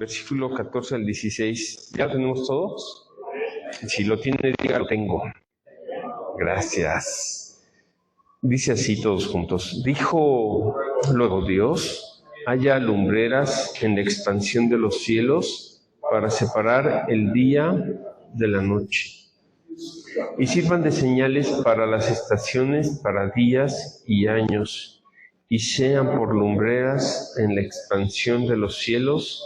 versículo 14 al 16. ¿Ya lo tenemos todos? Si lo tiene, diga, lo tengo. Gracias. Dice así todos juntos. Dijo luego Dios, haya lumbreras en la expansión de los cielos para separar el día de la noche, y sirvan de señales para las estaciones, para días y años, y sean por lumbreras en la expansión de los cielos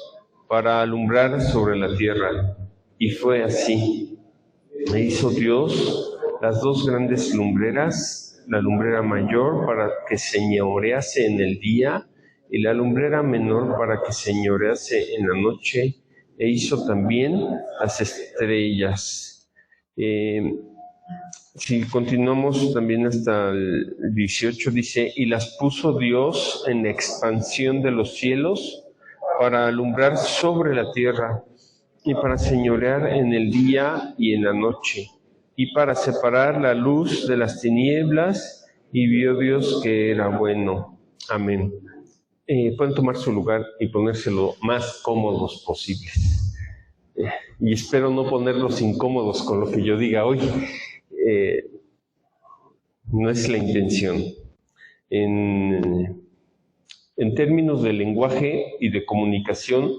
para alumbrar sobre la tierra. Y fue así. E hizo Dios las dos grandes lumbreras, la lumbrera mayor para que señorease en el día y la lumbrera menor para que señorease en la noche, e hizo también las estrellas. Si continuamos también hasta el 18, dice, y las puso Dios en la expansión de los cielos para alumbrar sobre la tierra y para señorear en el día y en la noche, y para separar la luz de las tinieblas, y vio Dios que era bueno. Amén. Pueden tomar su lugar y ponerse lo más cómodos posibles. Y espero no ponerlos incómodos con lo que yo diga hoy. No es la intención. En términos de lenguaje y de comunicación,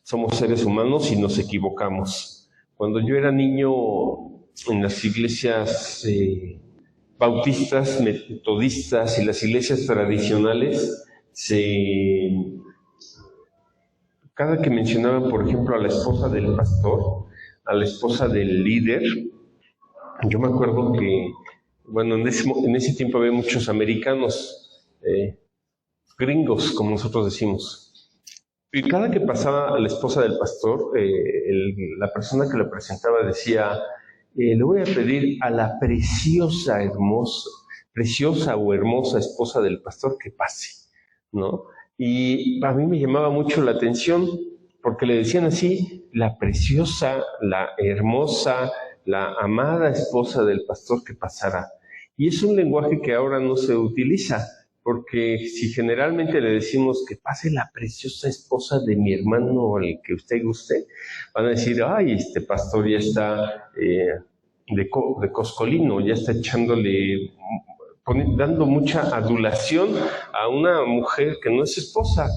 somos seres humanos y nos equivocamos. Cuando yo era niño en las iglesias bautistas, metodistas y las iglesias tradicionales, cada que mencionaban, por ejemplo, a la esposa del pastor, a la esposa del líder, yo me acuerdo que, bueno, en ese tiempo había muchos americanos, gringos, como nosotros decimos. Y cada que pasaba a la esposa del pastor, la persona que la presentaba decía, le voy a pedir a la preciosa o hermosa esposa del pastor que pase, ¿no? Y a mí me llamaba mucho la atención, porque le decían así, la preciosa, la hermosa, la amada esposa del pastor que pasara. Y es un lenguaje que ahora no se utiliza, porque si generalmente le decimos que pase la preciosa esposa de mi hermano o el que usted guste, van a decir, ay, este pastor ya está de coscolino, ya está dando mucha adulación a una mujer que no es esposa.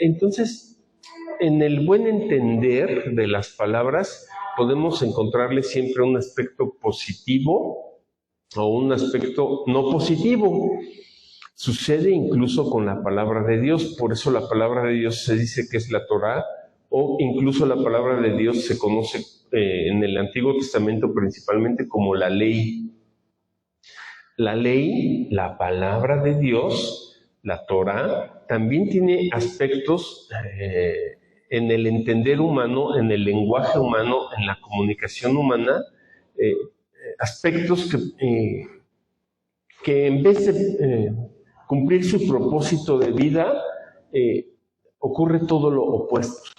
Entonces, en el buen entender de las palabras, podemos encontrarle siempre un aspecto positivo o un aspecto no positivo. Sucede incluso con la palabra de Dios, por eso la palabra de Dios se dice que es la Torá, o incluso la palabra de Dios se conoce en el Antiguo Testamento principalmente como la ley. La ley, la palabra de Dios, la Torá, también tiene aspectos en el entender humano, en el lenguaje humano, en la comunicación humana, aspectos que en vez de cumplir su propósito de vida, ocurre todo lo opuesto.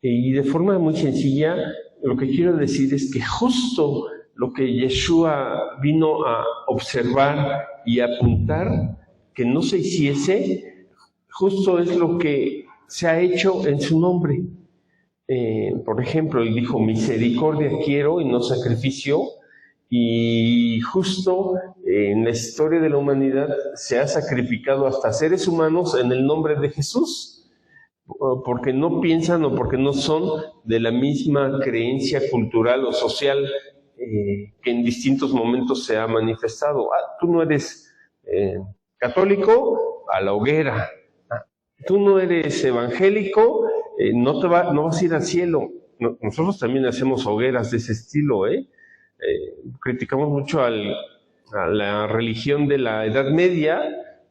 Y de forma muy sencilla, lo que quiero decir es que justo lo que Yeshua vino a observar y a apuntar que no se hiciese, justo es lo que se ha hecho en su nombre. Por ejemplo, él dijo, misericordia quiero y no sacrificio, y justo en la historia de la humanidad se ha sacrificado hasta seres humanos en el nombre de Jesús, porque no piensan o porque no son de la misma creencia cultural o social que en distintos momentos se ha manifestado. Tú no eres católico, a la hoguera. Tú no eres evangélico, no vas a ir al cielo. Nosotros también hacemos hogueras de ese estilo, criticamos mucho a la religión de la Edad Media,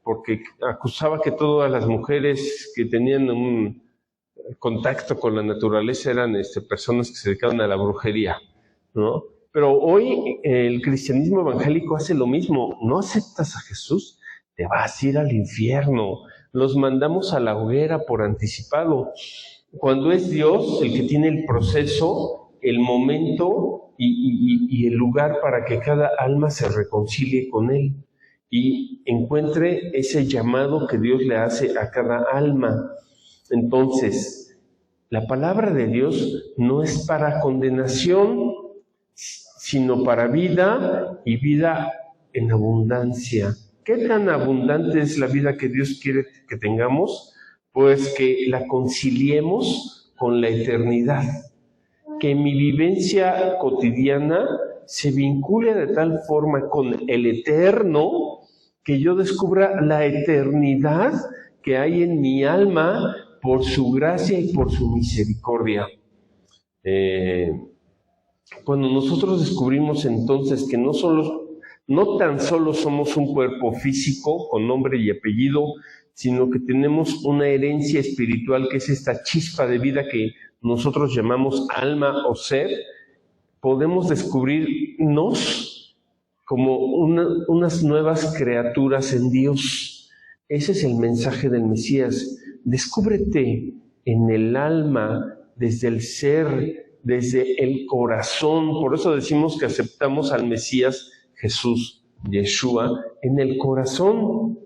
porque acusaba que todas las mujeres que tenían un contacto con la naturaleza eran personas que se dedicaban a la brujería, ¿no? Pero hoy el cristianismo evangélico hace lo mismo. No aceptas a Jesús, te vas a ir al infierno. Los mandamos a la hoguera por anticipado. Cuando es Dios el que tiene el proceso, el momento y el lugar para que cada alma se reconcilie con Él y encuentre ese llamado que Dios le hace a cada alma. Entonces, La palabra de Dios no es para condenación, sino para vida y vida en abundancia. ¿Qué tan abundante es la vida que Dios quiere que tengamos? Pues que la conciliemos con la eternidad, que mi vivencia cotidiana se vincule de tal forma con el eterno que yo descubra la eternidad que hay en mi alma por su gracia y por su misericordia. Cuando nosotros descubrimos entonces que no tan solo somos un cuerpo físico con nombre y apellido, sino que tenemos una herencia espiritual que es esta chispa de vida que nosotros llamamos alma o ser, podemos descubrirnos como unas nuevas criaturas en Dios. Ese es el mensaje del Mesías. Descúbrete en el alma, desde el ser, desde el corazón. Por eso decimos que aceptamos al Mesías Jesús, Yeshua, en el corazón.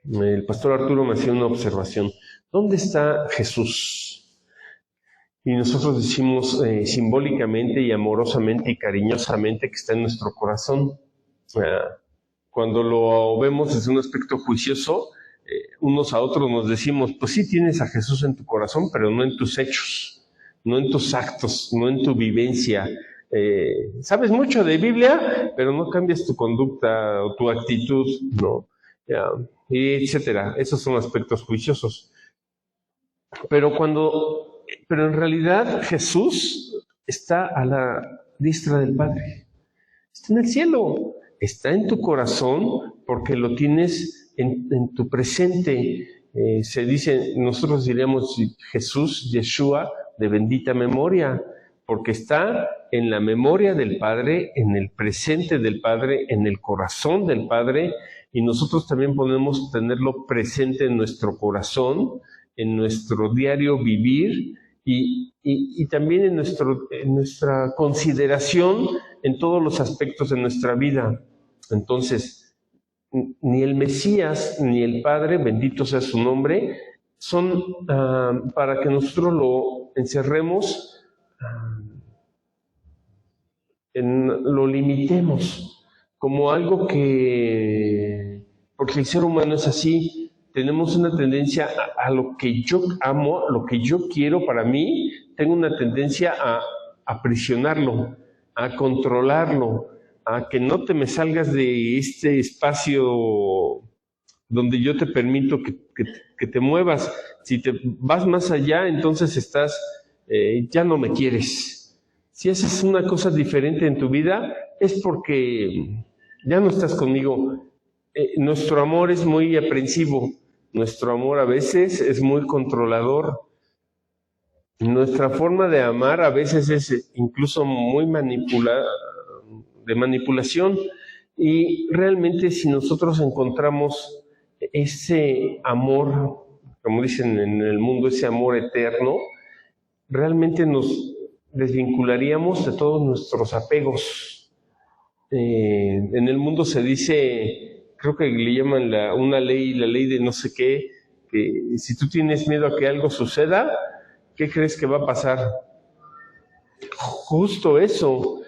El pastor Arturo me hacía una observación. ¿Dónde está Jesús? Y nosotros decimos simbólicamente y amorosamente y cariñosamente que está en nuestro corazón. Cuando lo vemos desde un aspecto juicioso, unos a otros nos decimos, pues sí tienes a Jesús en tu corazón, pero no en tus hechos, no en tus actos, no en tu vivencia. Sabes mucho de Biblia, pero no cambias tu conducta o tu actitud, ¿no? Y etcétera. Esos son aspectos juiciosos. Pero en realidad Jesús está a la diestra del Padre. Está en el cielo, está en tu corazón porque lo tienes en tu presente. Se dice, nosotros diríamos Jesús, Yeshua, de bendita memoria, porque está en la memoria del Padre, en el presente del Padre, en el corazón del Padre, y nosotros también podemos tenerlo presente en nuestro corazón, en nuestro diario vivir y también en nuestra consideración en todos los aspectos de nuestra vida. Entonces, ni el Mesías ni el Padre, bendito sea su nombre, son para que nosotros lo encerremos, lo limitemos como algo que, porque el ser humano es así. Tenemos una tendencia a lo que yo amo, lo que yo quiero para mí, tengo una tendencia a aprisionarlo, a controlarlo, a que no te me salgas de este espacio donde yo te permito que te muevas. Si te vas más allá, entonces ya no me quieres. Si haces una cosa diferente en tu vida, es porque ya no estás conmigo. Nuestro amor es muy aprensivo, nuestro amor a veces es muy controlador, nuestra forma de amar a veces es incluso muy de manipulación, y realmente si nosotros encontramos ese amor, como dicen en el mundo, ese amor eterno, realmente nos desvincularíamos de todos nuestros apegos. En el mundo se dice, creo que le llaman la ley de no sé qué, que si tú tienes miedo a que algo suceda, ¿qué crees que va a pasar? Justo eso,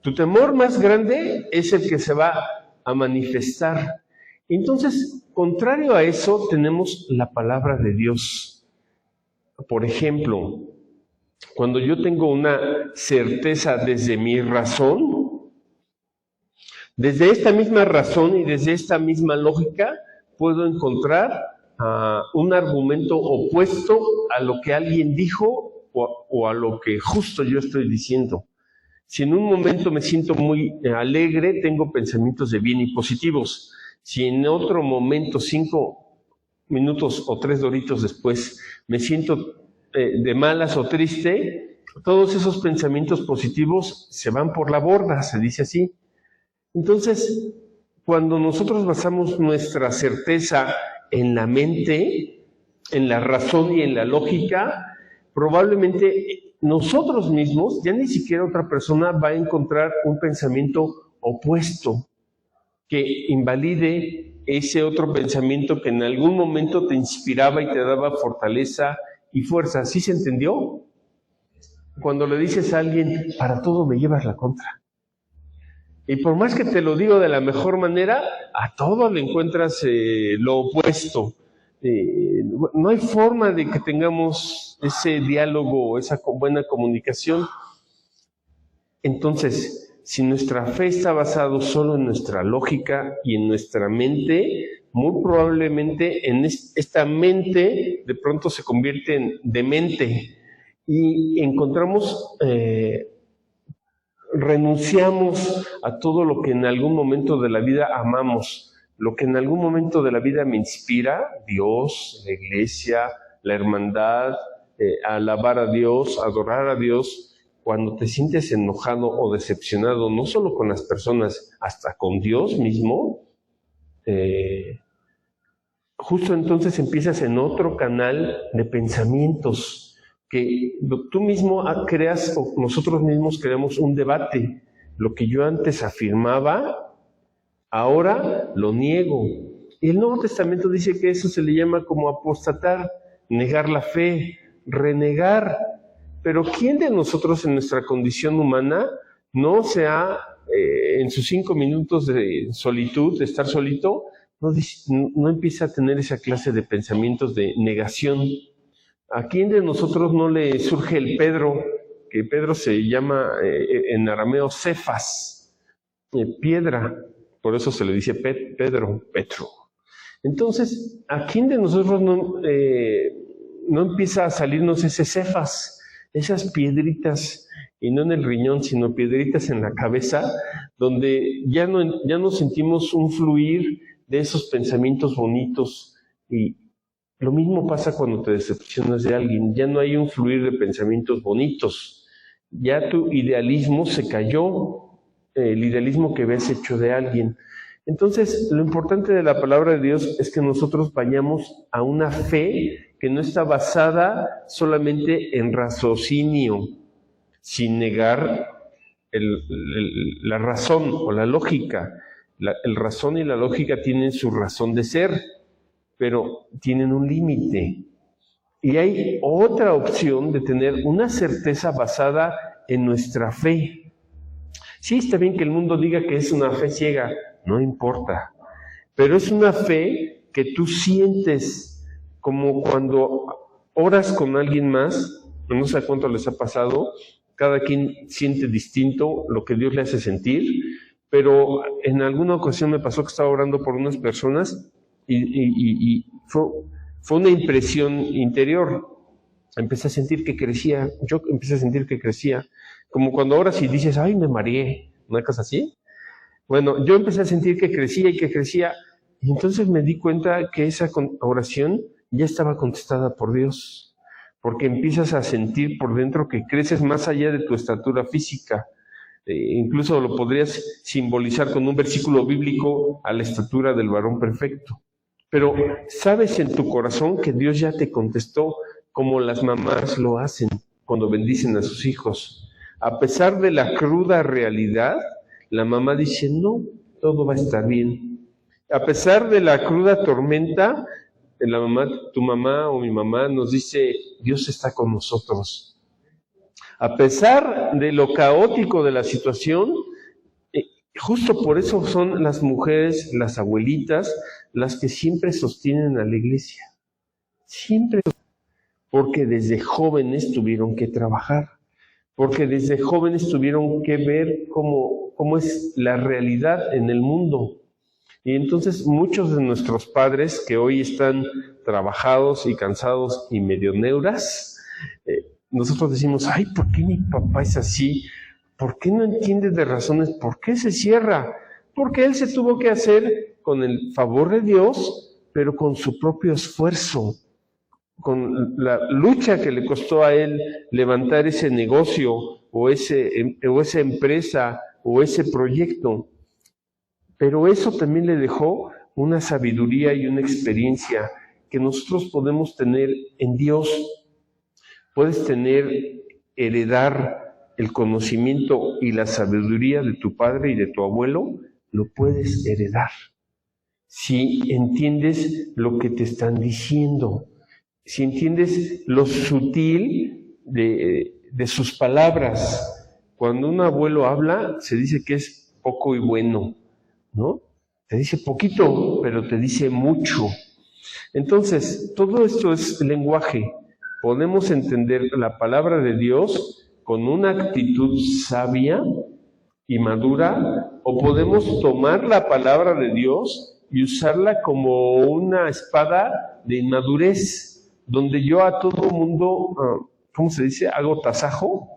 tu temor más grande es el que se va a manifestar. Entonces, contrario a eso, tenemos la palabra de Dios. Por ejemplo, cuando yo tengo una certeza desde mi razón, desde esta misma razón y desde esta misma lógica, puedo encontrar un argumento opuesto a lo que alguien dijo o a lo que justo yo estoy diciendo. Si en un momento me siento muy alegre, tengo pensamientos de bien y positivos. Si en otro momento, 5 minutos o 3 doritos después, me siento de malas o triste, todos esos pensamientos positivos se van por la borda, se dice así. Entonces, cuando nosotros basamos nuestra certeza en la mente, en la razón y en la lógica, probablemente nosotros mismos, ya ni siquiera otra persona va a encontrar un pensamiento opuesto que invalide ese otro pensamiento que en algún momento te inspiraba y te daba fortaleza y fuerza. ¿Sí se entendió? Cuando le dices a alguien, para todo me llevas la contra. Y por más que te lo digo de la mejor manera, a todo le encuentras lo opuesto. No hay forma de que tengamos ese diálogo, esa buena comunicación. Entonces, si nuestra fe está basada solo en nuestra lógica y en nuestra mente, muy probablemente en esta mente de pronto se convierte en demente y encontramos, renunciamos a todo lo que en algún momento de la vida amamos, lo que en algún momento de la vida me inspira, Dios, la iglesia, la hermandad, alabar a Dios, adorar a Dios. Cuando te sientes enojado o decepcionado, no solo con las personas, hasta con Dios mismo, justo entonces empiezas en otro canal de pensamientos que tú mismo creas, o nosotros mismos creamos un debate. Lo que yo antes afirmaba, ahora lo niego. Y el Nuevo Testamento dice que eso se le llama como apostatar, negar la fe, renegar. Pero ¿quién de nosotros en nuestra condición humana no se ha, en sus 5 minutos de solitud, de estar solito, no empieza a tener esa clase de pensamientos de negación? ¿A quién de nosotros no le surge el Pedro, que Pedro se llama en arameo Cefas, piedra, por eso se le dice Pedro, Petro? Entonces, ¿a quién de nosotros no empieza a salirnos ese Cefas? Esas piedritas, y no en el riñón, sino piedritas en la cabeza, donde ya no sentimos un fluir de esos pensamientos bonitos. Y lo mismo pasa cuando te decepcionas de alguien, ya no hay un fluir de pensamientos bonitos, ya tu idealismo se cayó, el idealismo que habías hecho de alguien. Entonces, lo importante de la palabra de Dios es que nosotros vayamos a una fe que no está basada solamente en raciocinio, sin negar la razón o la lógica. El razón y la lógica tienen su razón de ser, pero tienen un límite. Y hay otra opción de tener una certeza basada en nuestra fe. Sí, está bien que el mundo diga que es una fe ciega, no importa, pero es una fe que tú sientes, como cuando oras con alguien más, no sé cuánto les ha pasado, cada quien siente distinto lo que Dios le hace sentir, pero en alguna ocasión me pasó que estaba orando por unas personas y fue una impresión interior. Empecé a sentir que crecía, como cuando oras y dices, ay, me mareé, una cosa así. Bueno, yo empecé a sentir que crecía, y entonces me di cuenta que esa oración ya estaba contestada por Dios, porque empiezas a sentir por dentro que creces más allá de tu estatura física. Incluso lo podrías simbolizar con un versículo bíblico a la estatura del varón perfecto. Pero sabes en tu corazón que Dios ya te contestó, como las mamás lo hacen cuando bendicen a sus hijos. A pesar de la cruda realidad, la mamá dice, no, todo va a estar bien. A pesar de la cruda tormenta, tu mamá o mi mamá nos dice, Dios está con nosotros. A pesar de lo caótico de la situación, justo por eso son las mujeres, las abuelitas, las que siempre sostienen a la iglesia. Siempre, porque desde jóvenes tuvieron que trabajar, porque desde jóvenes tuvieron que ver cómo es la realidad en el mundo. Y entonces muchos de nuestros padres que hoy están trabajados y cansados y medio neuras, nosotros decimos, ay, ¿por qué mi papá es así? ¿Por qué no entiende de razones? ¿Por qué se cierra? Porque él se tuvo que hacer con el favor de Dios, pero con su propio esfuerzo, con la lucha que le costó a él levantar ese negocio o esa empresa o ese proyecto. Pero eso también le dejó una sabiduría y una experiencia que nosotros podemos tener en Dios. Puedes heredar el conocimiento y la sabiduría de tu padre y de tu abuelo, lo puedes heredar. Si entiendes lo que te están diciendo, si entiendes lo sutil de sus palabras. Cuando un abuelo habla, se dice que es poco y bueno, ¿no? Te dice poquito, pero te dice mucho. Entonces, todo esto es lenguaje. Podemos entender la palabra de Dios con una actitud sabia y madura, o podemos tomar la palabra de Dios y usarla como una espada de inmadurez, donde yo a todo mundo, ¿cómo se dice? Hago tasajo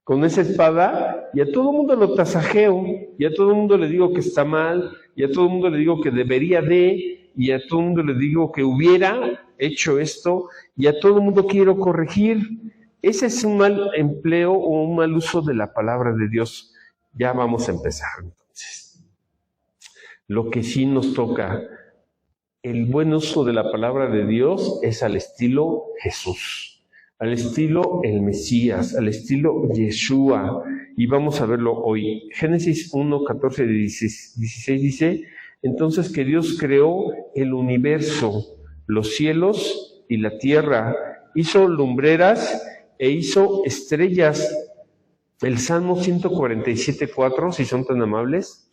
con esa espada y a todo mundo lo tasajeo, y a todo mundo le digo que está mal, y a todo mundo le digo que debería de, y a todo mundo le digo que hubiera hecho esto, y a todo mundo quiero corregir. Ese es un mal empleo o un mal uso de la palabra de Dios. Ya vamos a empezar entonces. Lo que sí nos toca, el buen uso de la palabra de Dios es al estilo Jesús, al estilo el Mesías, al estilo Yeshua. Y vamos a verlo hoy. Génesis 1, 14 y 16 dice, entonces que Dios creó el universo, los cielos y la tierra, hizo lumbreras e hizo estrellas. El Salmo 147.4, si son tan amables.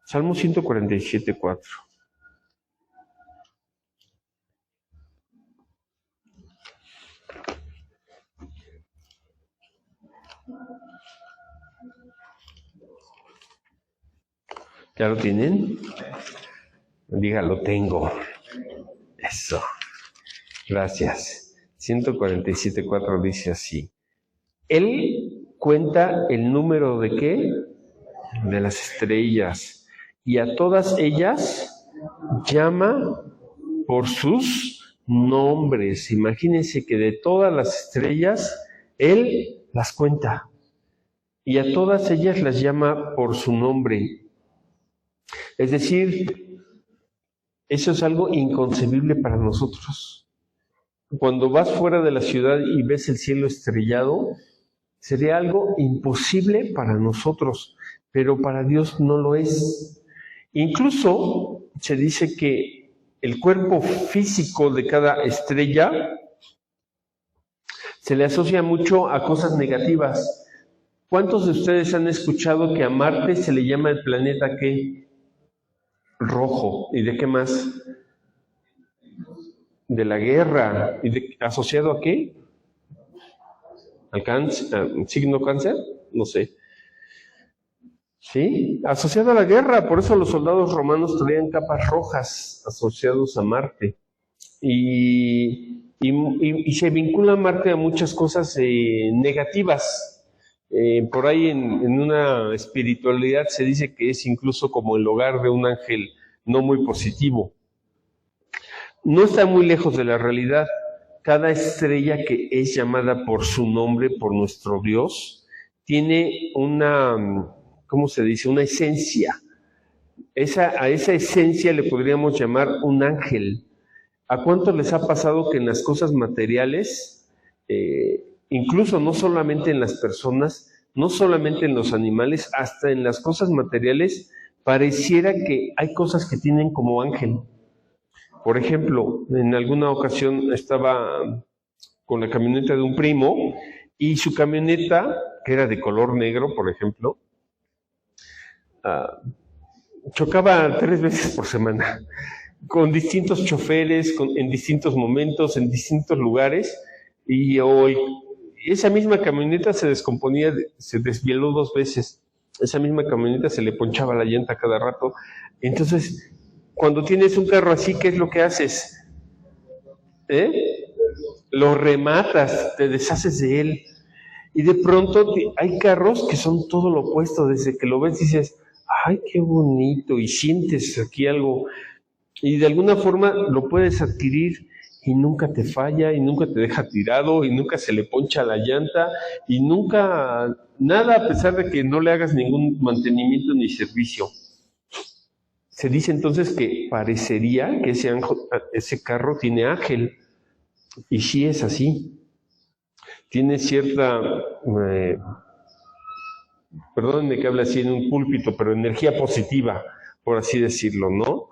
Salmo 147.4. ¿Ya lo tienen? Diga, lo tengo. Eso. Gracias. 147.4 dice así. Él cuenta el número de ¿qué? De las estrellas. Y a todas ellas llama por sus nombres. Imagínense que de todas las estrellas, Él las cuenta. Y a todas ellas las llama por su nombre. Es decir, eso es algo inconcebible para nosotros. Cuando vas fuera de la ciudad y ves el cielo estrellado, sería algo imposible para nosotros, pero para Dios no lo es. Incluso se dice que el cuerpo físico de cada estrella se le asocia mucho a cosas negativas. ¿Cuántos de ustedes han escuchado que a Marte se le llama el planeta qué? Rojo. ¿Y de qué más? De la guerra. ¿Y asociado a qué? ¿Al cáncer? ¿Signo cáncer? No sé. ¿Sí? Asociado a la guerra. Por eso los soldados romanos traían capas rojas asociados a Marte. Y se vincula Marte a muchas cosas negativas. Por ahí en una espiritualidad se dice que es incluso como el hogar de un ángel no muy positivo. No está muy lejos de la realidad. Cada estrella que es llamada por su nombre, por nuestro Dios, tiene una, ¿cómo se dice? Una esencia. A esa esencia le podríamos llamar un ángel. ¿A cuánto les ha pasado que en las cosas materiales, incluso no solamente en las personas, no solamente en los animales, hasta en las cosas materiales, pareciera que hay cosas que tienen como ángel? Por ejemplo, en alguna ocasión estaba con la camioneta de un primo y su camioneta, que era de color negro, por ejemplo, chocaba 3 veces por semana, con distintos choferes, en distintos momentos, en distintos lugares, y hoy esa misma camioneta se descomponía, se desvieló 2 veces, esa misma camioneta se le ponchaba la llanta cada rato. Entonces, cuando tienes un carro así, ¿qué es lo que haces? Lo rematas, te deshaces de él. Y de pronto hay carros que son todo lo opuesto. Desde que lo ves dices, ¡ay, qué bonito! Y sientes aquí algo. Y de alguna forma lo puedes adquirir y nunca te falla, y nunca te deja tirado, y nunca se le poncha la llanta, y nunca nada, a pesar de que no le hagas ningún mantenimiento ni servicio. Se dice entonces que parecería que ese carro tiene ángel, y sí es así. Tiene cierta, perdónenme que hable así en un púlpito, pero energía positiva, por así decirlo, ¿no?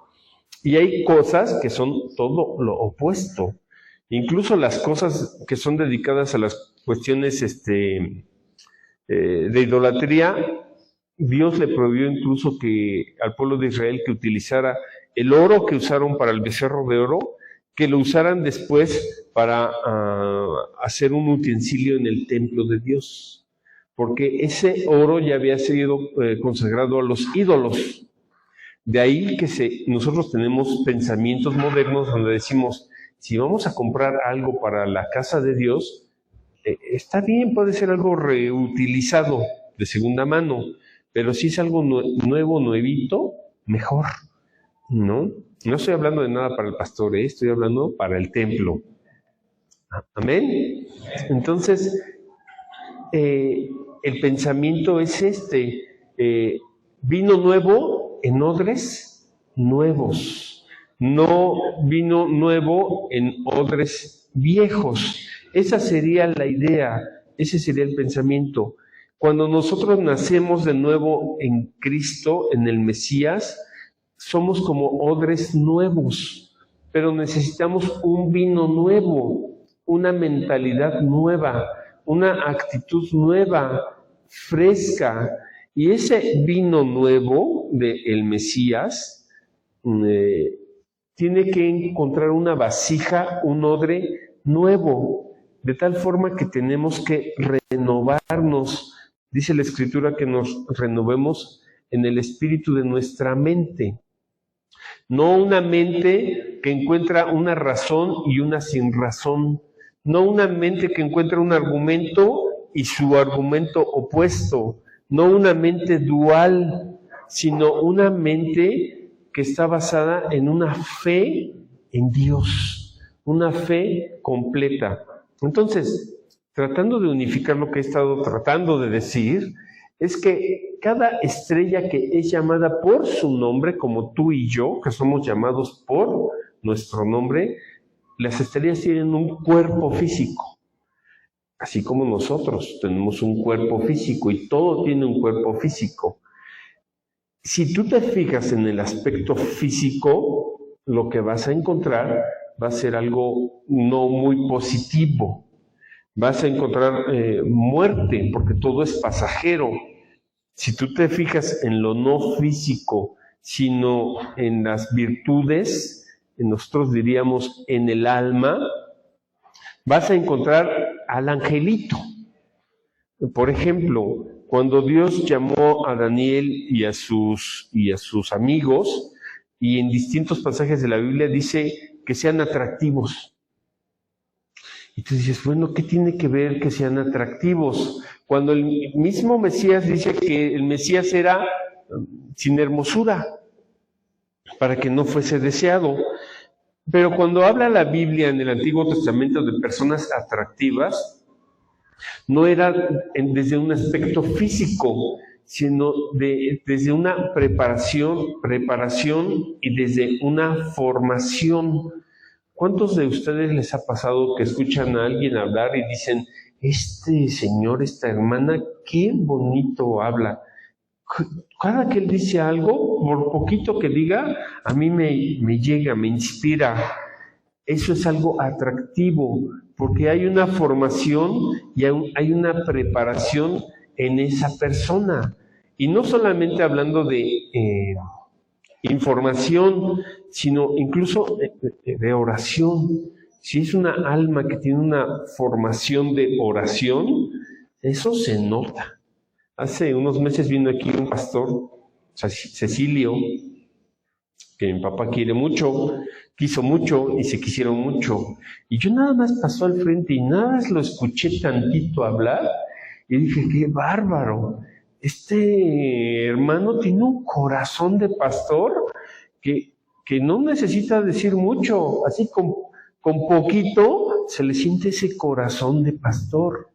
Y hay cosas que son todo lo opuesto. Incluso las cosas que son dedicadas a las cuestiones de idolatría, Dios le prohibió incluso que al pueblo de Israel que utilizara el oro que usaron para el becerro de oro, que lo usaran después para hacer un utensilio en el templo de Dios, porque ese oro ya había sido consagrado a los ídolos. De ahí que nosotros tenemos pensamientos modernos donde decimos, si vamos a comprar algo para la casa de Dios, está bien, puede ser algo reutilizado de segunda mano, pero si es algo nuevo, nuevito, mejor, ¿no? No estoy hablando de nada para el pastor, estoy hablando para el templo. Amén. Entonces, el pensamiento es vino nuevo en odres nuevos, no vino nuevo en odres viejos. Esa sería la idea, ese sería el pensamiento. Cuando nosotros nacemos de nuevo en Cristo, en el Mesías, somos como odres nuevos, pero necesitamos un vino nuevo, una mentalidad nueva, una actitud nueva, fresca. Y ese vino nuevo del Mesías tiene que encontrar una vasija, un odre nuevo, de tal forma que tenemos que renovarnos. Dice la Escritura que nos renovemos en el espíritu de nuestra mente. No una mente que encuentra una razón y una sin razón. No una mente que encuentra un argumento y su argumento opuesto. No una mente dual, sino una mente que está basada en una fe en Dios. Una fe completa. Entonces, tratando de unificar lo que he estado tratando de decir, es que cada estrella que es llamada por su nombre, como tú y yo, que somos llamados por nuestro nombre, las estrellas tienen un cuerpo físico, así como nosotros tenemos un cuerpo físico y todo tiene un cuerpo físico. Si tú te fijas en el aspecto físico, lo que vas a encontrar va a ser algo no muy positivo. Vas a encontrar muerte, porque todo es pasajero. Si tú te fijas en lo no físico, sino en las virtudes, nosotros diríamos en el alma, vas a encontrar al angelito. Por ejemplo, cuando Dios llamó a Daniel y a sus amigos, y en distintos pasajes de la Biblia dice que sean atractivos. Y tú dices, bueno, ¿qué tiene que ver que sean atractivos? Cuando el mismo Mesías dice que el Mesías era sin hermosura, para que no fuese deseado. Pero cuando habla la Biblia en el Antiguo Testamento de personas atractivas, no era desde un aspecto físico, sino desde una preparación y desde una formación. ¿Cuántos de ustedes les ha pasado que escuchan a alguien hablar y dicen, este señor, esta hermana, qué bonito habla? Cada que él dice algo, por poquito que diga, a mí me llega, me inspira. Eso es algo atractivo, porque hay una formación y hay una preparación en esa persona. Y no solamente hablando de información, sino incluso de oración. Si es una alma que tiene una formación de oración, eso se nota. Hace unos meses vino aquí un pastor, Cecilio, que mi papá quiere mucho, quiso mucho y se quisieron mucho. Y yo nada más pasó al frente y nada más lo escuché tantito hablar y dije, qué bárbaro. Este hermano tiene un corazón de pastor que no necesita decir mucho, así con poquito se le siente ese corazón de pastor.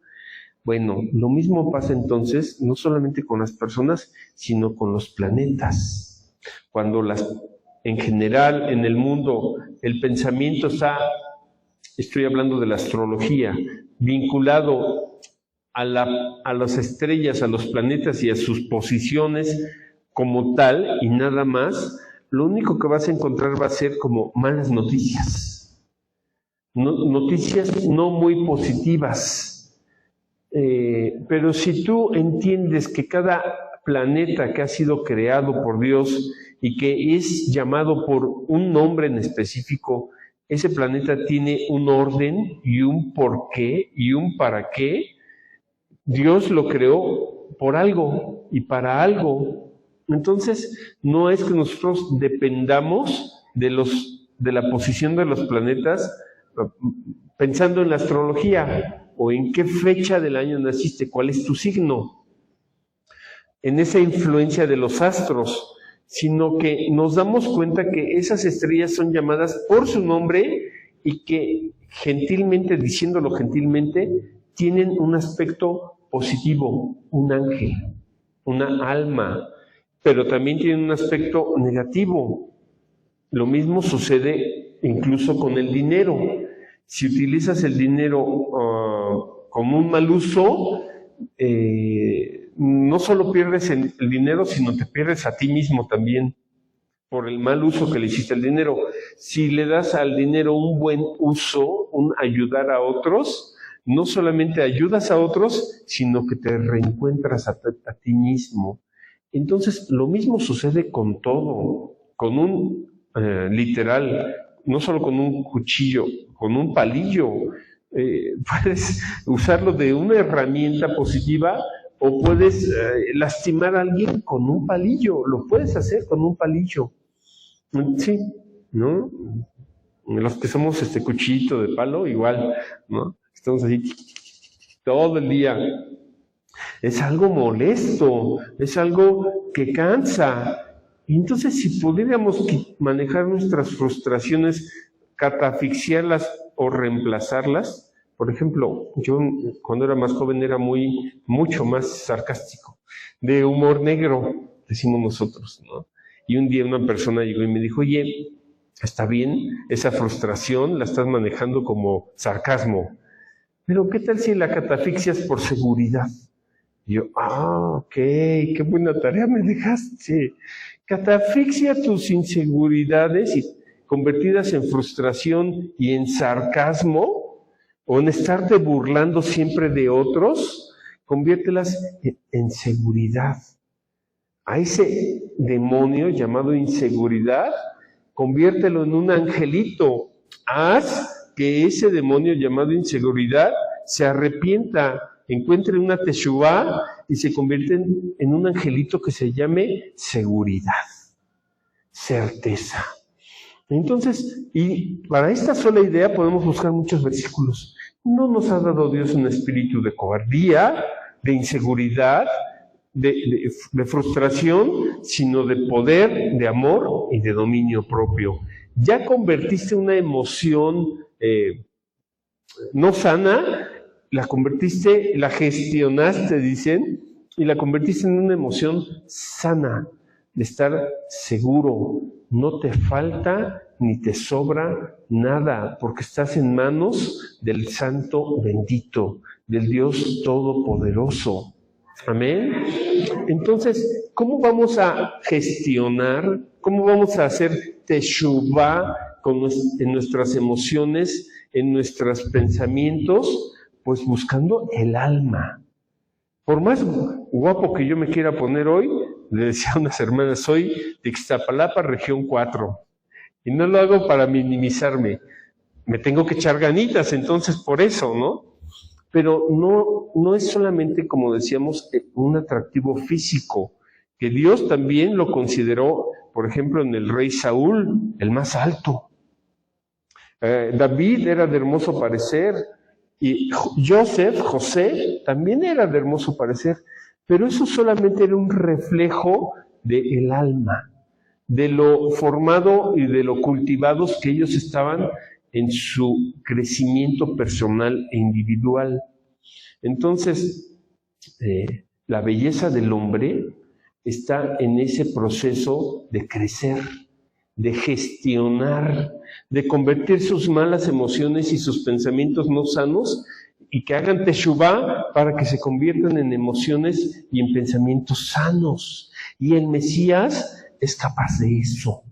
Bueno, lo mismo pasa entonces, no solamente con las personas, sino con los planetas. Cuando en general en el mundo el pensamiento estoy hablando de la astrología, vinculado a las estrellas, a los planetas y a sus posiciones como tal y nada más, lo único que vas a encontrar va a ser como malas noticias. Noticias no muy positivas. Pero si tú entiendes que cada planeta que ha sido creado por Dios y que es llamado por un nombre en específico, ese planeta tiene un orden y un porqué y un para qué. Dios lo creó por algo y para algo. Entonces, no es que nosotros dependamos de la posición de los planetas pensando en la astrología o en qué fecha del año naciste, cuál es tu signo, en esa influencia de los astros, sino que nos damos cuenta que esas estrellas son llamadas por su nombre y que gentilmente, diciéndolo gentilmente, tienen un aspecto positivo, un ángel, una alma, pero también tienen un aspecto negativo. Lo mismo sucede incluso con el dinero. Si utilizas el dinero como un mal uso, no solo pierdes el dinero, sino te pierdes a ti mismo también por el mal uso que le hiciste al dinero. Si le das al dinero un buen uso, un ayudar a otros, no solamente ayudas a otros, sino que te reencuentras a ti mismo. Entonces, lo mismo sucede con todo, con un literal, no solo con un cuchillo, con un palillo. Puedes usarlo de una herramienta positiva o puedes lastimar a alguien con un palillo. Lo puedes hacer con un palillo. Sí, ¿no? Los que somos cuchillito de palo, igual, ¿no? Estamos así todo el día. Es algo molesto, es algo que cansa. Y entonces, si pudiéramos manejar nuestras frustraciones, catafixiarlas o reemplazarlas, por ejemplo, yo cuando era más joven era mucho más sarcástico, de humor negro, decimos nosotros, ¿no? Y un día una persona llegó y me dijo, oye, está bien, esa frustración la estás manejando como sarcasmo, pero ¿qué tal si la catafixias por seguridad? Y yo, ok, qué buena tarea me dejaste. Catafixia tus inseguridades y convertidas en frustración y en sarcasmo, o en estarte burlando siempre de otros, conviértelas en seguridad. A ese demonio llamado inseguridad, conviértelo en un angelito. Haz que ese demonio llamado inseguridad se arrepienta, encuentre una teshuvá y se convierte en un angelito que se llame seguridad, certeza. Entonces, y para esta sola idea podemos buscar muchos versículos. No nos ha dado Dios un espíritu de cobardía, de inseguridad, de frustración, sino de poder, de amor y de dominio propio. Ya convertiste una emoción no sana, la gestionaste, dicen, y la convertiste en una emoción sana, de estar seguro, no te falta ni te sobra nada, porque estás en manos del Santo bendito, del Dios Todopoderoso. Amén. Entonces, ¿cómo vamos a gestionar, cómo vamos a hacer teshuvá en nuestras emociones, en nuestros pensamientos? Pues buscando el alma. Por más guapo que yo me quiera poner hoy, le decía a unas hermanas, soy de Ixtapalapa, región 4. Y no lo hago para minimizarme. Me tengo que echar ganitas, entonces por eso, ¿no? Pero no es solamente, como decíamos, un atractivo físico, que Dios también lo consideró, por ejemplo, en el rey Saúl, el más alto. David era de hermoso parecer, y José, también era de hermoso parecer, pero eso solamente era un reflejo del alma, de lo formado y de lo cultivados que ellos estaban en su crecimiento personal e individual. Entonces, la belleza del hombre está en ese proceso de crecer, de gestionar, de convertir sus malas emociones y sus pensamientos no sanos y que hagan teshuvá para que se conviertan en emociones y en pensamientos sanos. Y el Mesías es capaz de eso.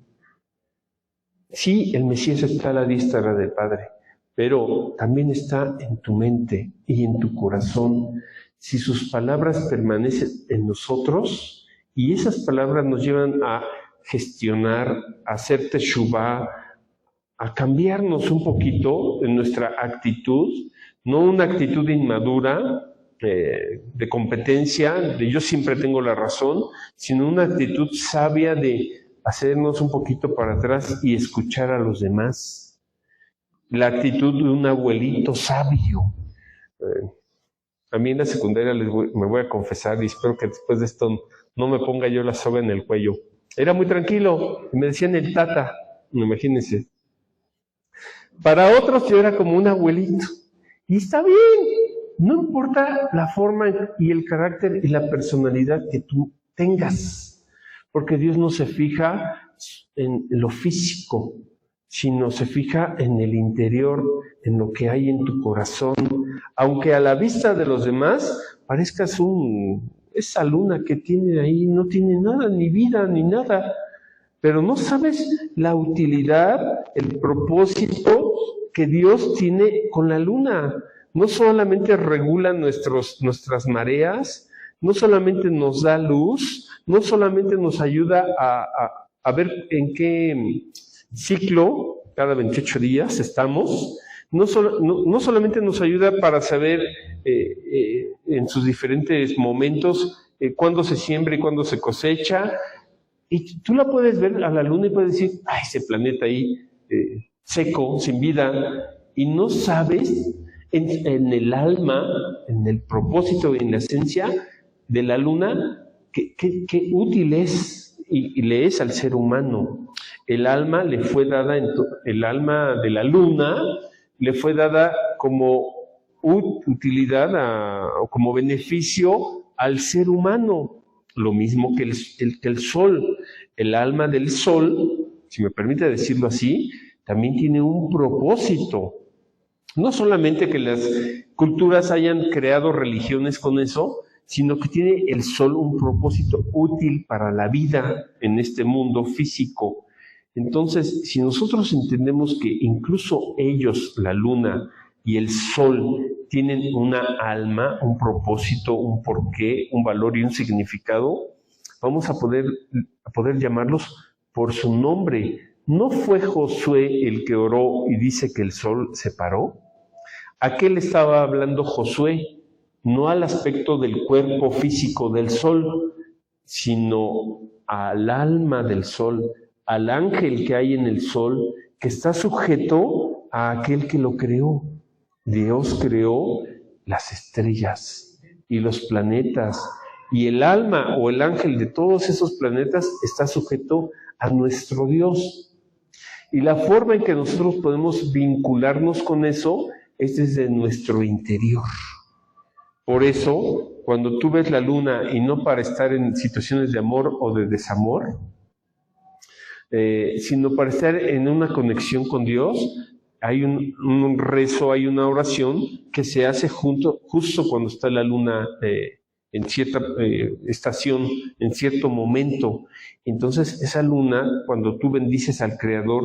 Sí, el Mesías está a la diestra del Padre, pero también está en tu mente y en tu corazón. Si sus palabras permanecen en nosotros, y esas palabras nos llevan a gestionar, a hacer teshuvá, a cambiarnos un poquito en nuestra actitud, no una actitud inmadura, de competencia, de yo siempre tengo la razón, sino una actitud sabia de hacernos un poquito para atrás y escuchar a los demás. La actitud de un abuelito sabio. A mí en la secundaria me voy a confesar, y espero que después de esto no me ponga yo la soga en el cuello. Era muy tranquilo, me decían el tata, imagínense. Para otros yo era como un abuelito. Y está bien, no importa la forma y el carácter y la personalidad que tú tengas, porque Dios no se fija en lo físico, sino se fija en el interior, en lo que hay en tu corazón. Aunque a la vista de los demás parezcas esa luna que tiene ahí, no tiene nada, ni vida, ni nada, pero no sabes la utilidad, el propósito que Dios tiene con la luna. No solamente regula nuestras mareas, no solamente nos da luz, no solamente nos ayuda a ver en qué ciclo, cada 28 días estamos, no solamente nos ayuda para saber en sus diferentes momentos cuándo se siembra y cuándo se cosecha, y tú la puedes ver a la luna y puedes decir, ¡ay, ese planeta ahí seco, sin vida! Y no sabes en el alma, en el propósito y en la esencia de la luna, qué útil es y le es al ser humano. El alma le fue dada, el alma de la luna le fue dada como utilidad o como beneficio al ser humano. Lo mismo que el sol. El alma del sol, si me permite decirlo así, también tiene un propósito. No solamente que las culturas hayan creado religiones con eso, sino que tiene el sol un propósito útil para la vida en este mundo físico. Entonces, si nosotros entendemos que incluso ellos, la luna y el sol, tienen una alma, un propósito, un porqué, un valor y un significado, vamos a poder llamarlos por su nombre. ¿No fue Josué el que oró y dice que el sol se paró? ¿A qué le estaba hablando Josué? No al aspecto del cuerpo físico del sol, sino al alma del sol, al ángel que hay en el sol, que está sujeto a aquel que lo creó. Dios creó las estrellas y los planetas, y el alma o el ángel de todos esos planetas está sujeto a nuestro Dios. Y la forma en que nosotros podemos vincularnos con eso es desde nuestro interior. Por eso, cuando tú ves la luna, y no para estar en situaciones de amor o de desamor, sino para estar en una conexión con Dios, hay un rezo, hay una oración que se hace justo cuando está la luna en cierta estación, en cierto momento. Entonces, esa luna, cuando tú bendices al Creador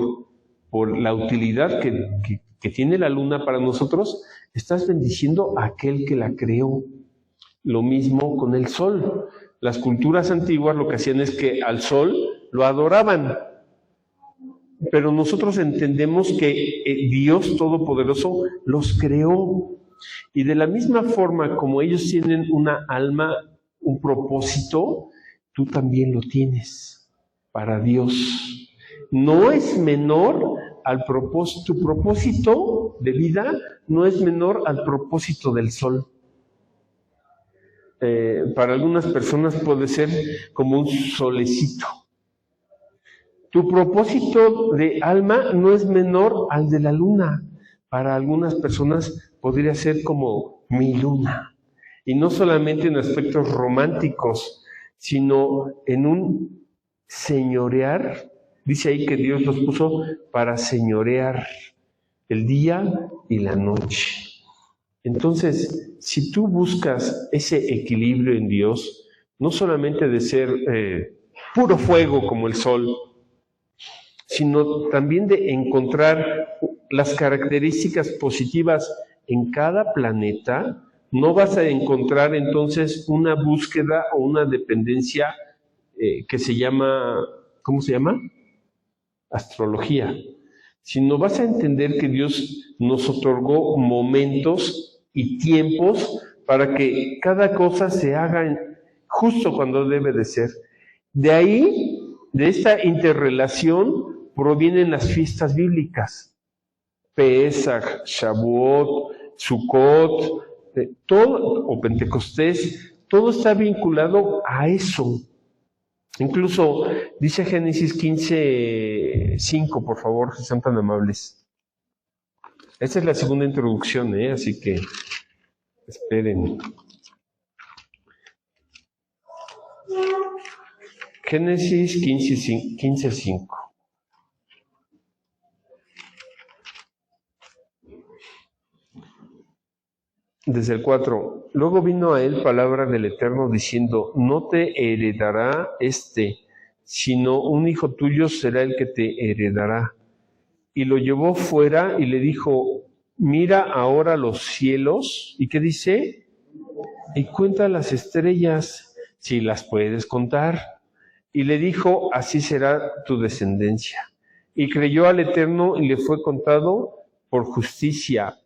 por la utilidad que tiene la luna para nosotros, estás bendiciendo a aquel que la creó. Lo mismo con el sol. Las culturas antiguas lo que hacían es que al sol lo adoraban. Pero nosotros entendemos que Dios Todopoderoso los creó. Y de la misma forma como ellos tienen una alma, un propósito, tú también lo tienes para Dios. No es menor al propósito, tu propósito de vida no es menor al propósito del sol. Para algunas personas puede ser como un solecito. Tu propósito de alma no es menor al de la luna. Para algunas personas podría ser como mi luna. Y no solamente en aspectos románticos, sino en un señorear. Dice ahí que Dios los puso para señorear el día y la noche. Entonces, si tú buscas ese equilibrio en Dios, no solamente de ser puro fuego como el sol, sino también de encontrar las características positivas en cada planeta, no vas a encontrar entonces una búsqueda o una dependencia que se llama, ¿cómo se llama? Astrología. Sino vas a entender que Dios nos otorgó momentos y tiempos para que cada cosa se haga justo cuando debe de ser. De ahí, de esta interrelación, provienen las fiestas bíblicas. Pesaj, Shavuot, Sukkot, todo, o Pentecostés, todo está vinculado a eso. Incluso dice Génesis 15:5, por favor, si son tan amables. Esta es la segunda introducción, así que esperen. Génesis 15:5. Desde el 4. Luego vino a él palabra del Eterno diciendo: no te heredará sino un hijo tuyo será el que te heredará. Y lo llevó fuera y le dijo: mira ahora los cielos. ¿Y qué dice? Y cuenta las estrellas, si las puedes contar. Y le dijo: así será tu descendencia. Y creyó al Eterno y le fue contado por justicia.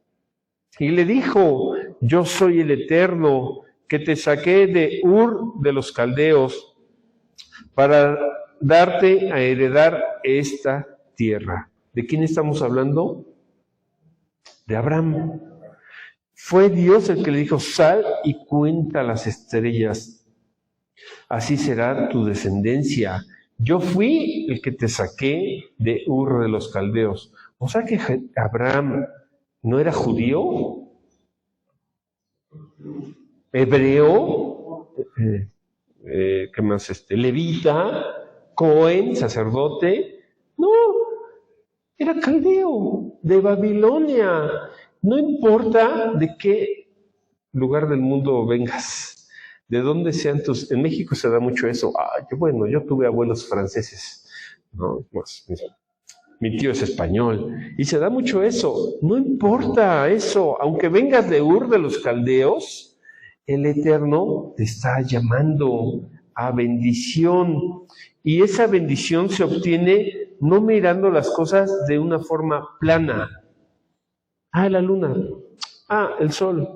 Y le dijo: yo soy el Eterno, que te saqué de Ur de los Caldeos, para darte a heredar esta tierra. ¿De quién estamos hablando? De Abraham. Fue Dios el que le dijo: sal y cuenta las estrellas. Así será tu descendencia. Yo fui el que te saqué de Ur de los Caldeos. O sea que Abraham no era judío, hebreo, ¿qué más? Levita, Cohen, sacerdote. No, era caldeo, de Babilonia. No importa de qué lugar del mundo vengas, de dónde sean tus... En México se da mucho eso. Yo tuve abuelos franceses, ¿no? Pues, mi tío es español, y se da mucho eso. No importa eso, aunque vengas de Ur de los Caldeos, el Eterno te está llamando a bendición. Y esa bendición se obtiene no mirando las cosas de una forma plana. La luna. El sol.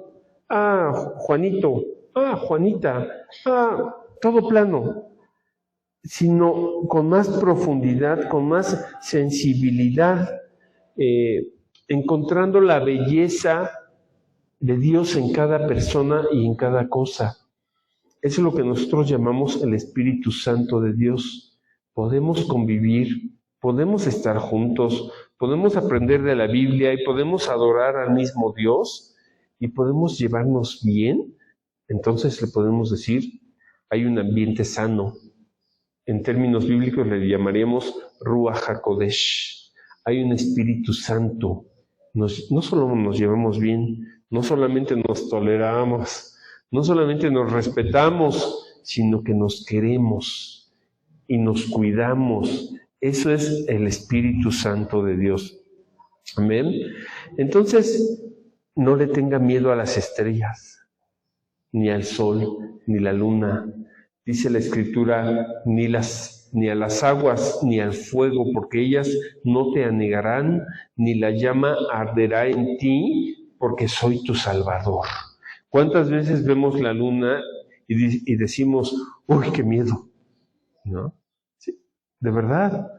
Juanito. Juanita. Todo plano. Sino con más profundidad, con más sensibilidad, encontrando la belleza de Dios en cada persona y en cada cosa. Eso es lo que nosotros llamamos el Espíritu Santo de Dios. Podemos convivir, podemos estar juntos, podemos aprender de la Biblia y podemos adorar al mismo Dios y podemos llevarnos bien. Entonces le podemos decir, hay un ambiente sano. En términos bíblicos le llamaríamos Ruach HaKodesh. Hay un Espíritu Santo. No solo nos llevamos bien, no solamente nos toleramos, no solamente nos respetamos, sino que nos queremos y nos cuidamos. Eso es el Espíritu Santo de Dios. Amén. Entonces, no le tenga miedo a las estrellas, ni al sol, ni la luna. Dice la Escritura, ni a las aguas, ni al fuego, porque ellas no te anegarán, ni la llama arderá en ti, porque soy tu Salvador. ¿Cuántas veces vemos la luna y decimos, uy, qué miedo? ¿No? Sí, de verdad.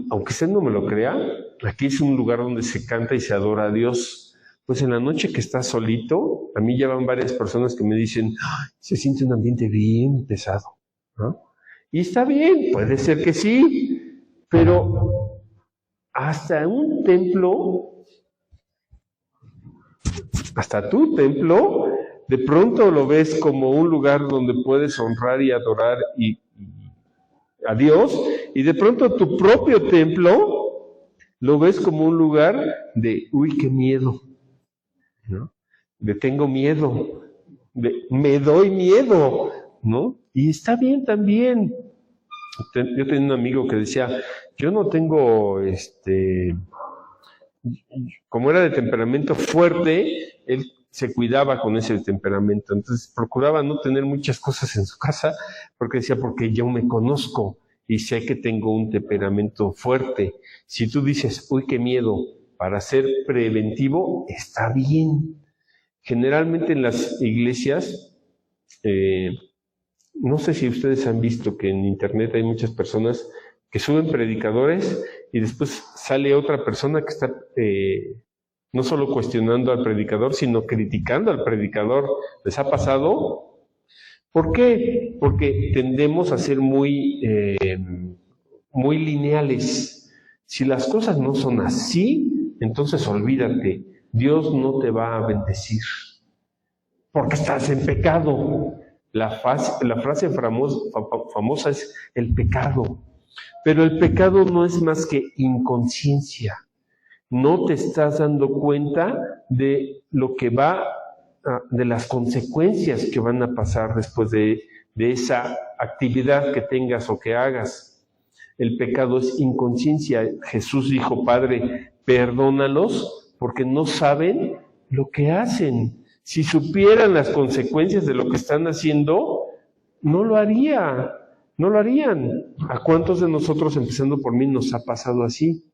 Aunque usted no me lo crea, aquí es un lugar donde se canta y se adora a Dios. Pues en la noche que estás solito, a mí ya van varias personas que me dicen, se siente un ambiente bien pesado, ¿no? Y está bien, puede ser que sí, pero hasta un templo, hasta tu templo, de pronto lo ves como un lugar donde puedes honrar y adorar a Dios, y de pronto tu propio templo lo ves como un lugar de, uy, qué miedo, ¿no? De tengo miedo, de me doy miedo, ¿no? Y está bien también. Yo tenía un amigo que decía, yo no tengo, como era de temperamento fuerte, él se cuidaba con ese temperamento, entonces procuraba no tener muchas cosas en su casa, porque decía, porque yo me conozco y sé que tengo un temperamento fuerte. Si tú dices, uy, qué miedo, para ser preventivo, está bien. Generalmente en las iglesias, no sé si ustedes han visto que en internet hay muchas personas que suben predicadores y después sale otra persona que está no solo cuestionando al predicador, sino criticando al predicador. ¿Les ha pasado? ¿Por qué? Porque tendemos a ser muy lineales. Si las cosas no son así, entonces olvídate, Dios no te va a bendecir, porque estás en pecado. La frase famosa es el pecado. Pero el pecado no es más que inconsciencia. No te estás dando cuenta de lo que de las consecuencias que van a pasar después de esa actividad que tengas o que hagas. El pecado es inconsciencia. Jesús dijo, Padre, perdónalos porque no saben lo que hacen. Si supieran las consecuencias de lo que están haciendo, no lo harían. ¿A cuántos de nosotros, empezando por mí, nos ha pasado así?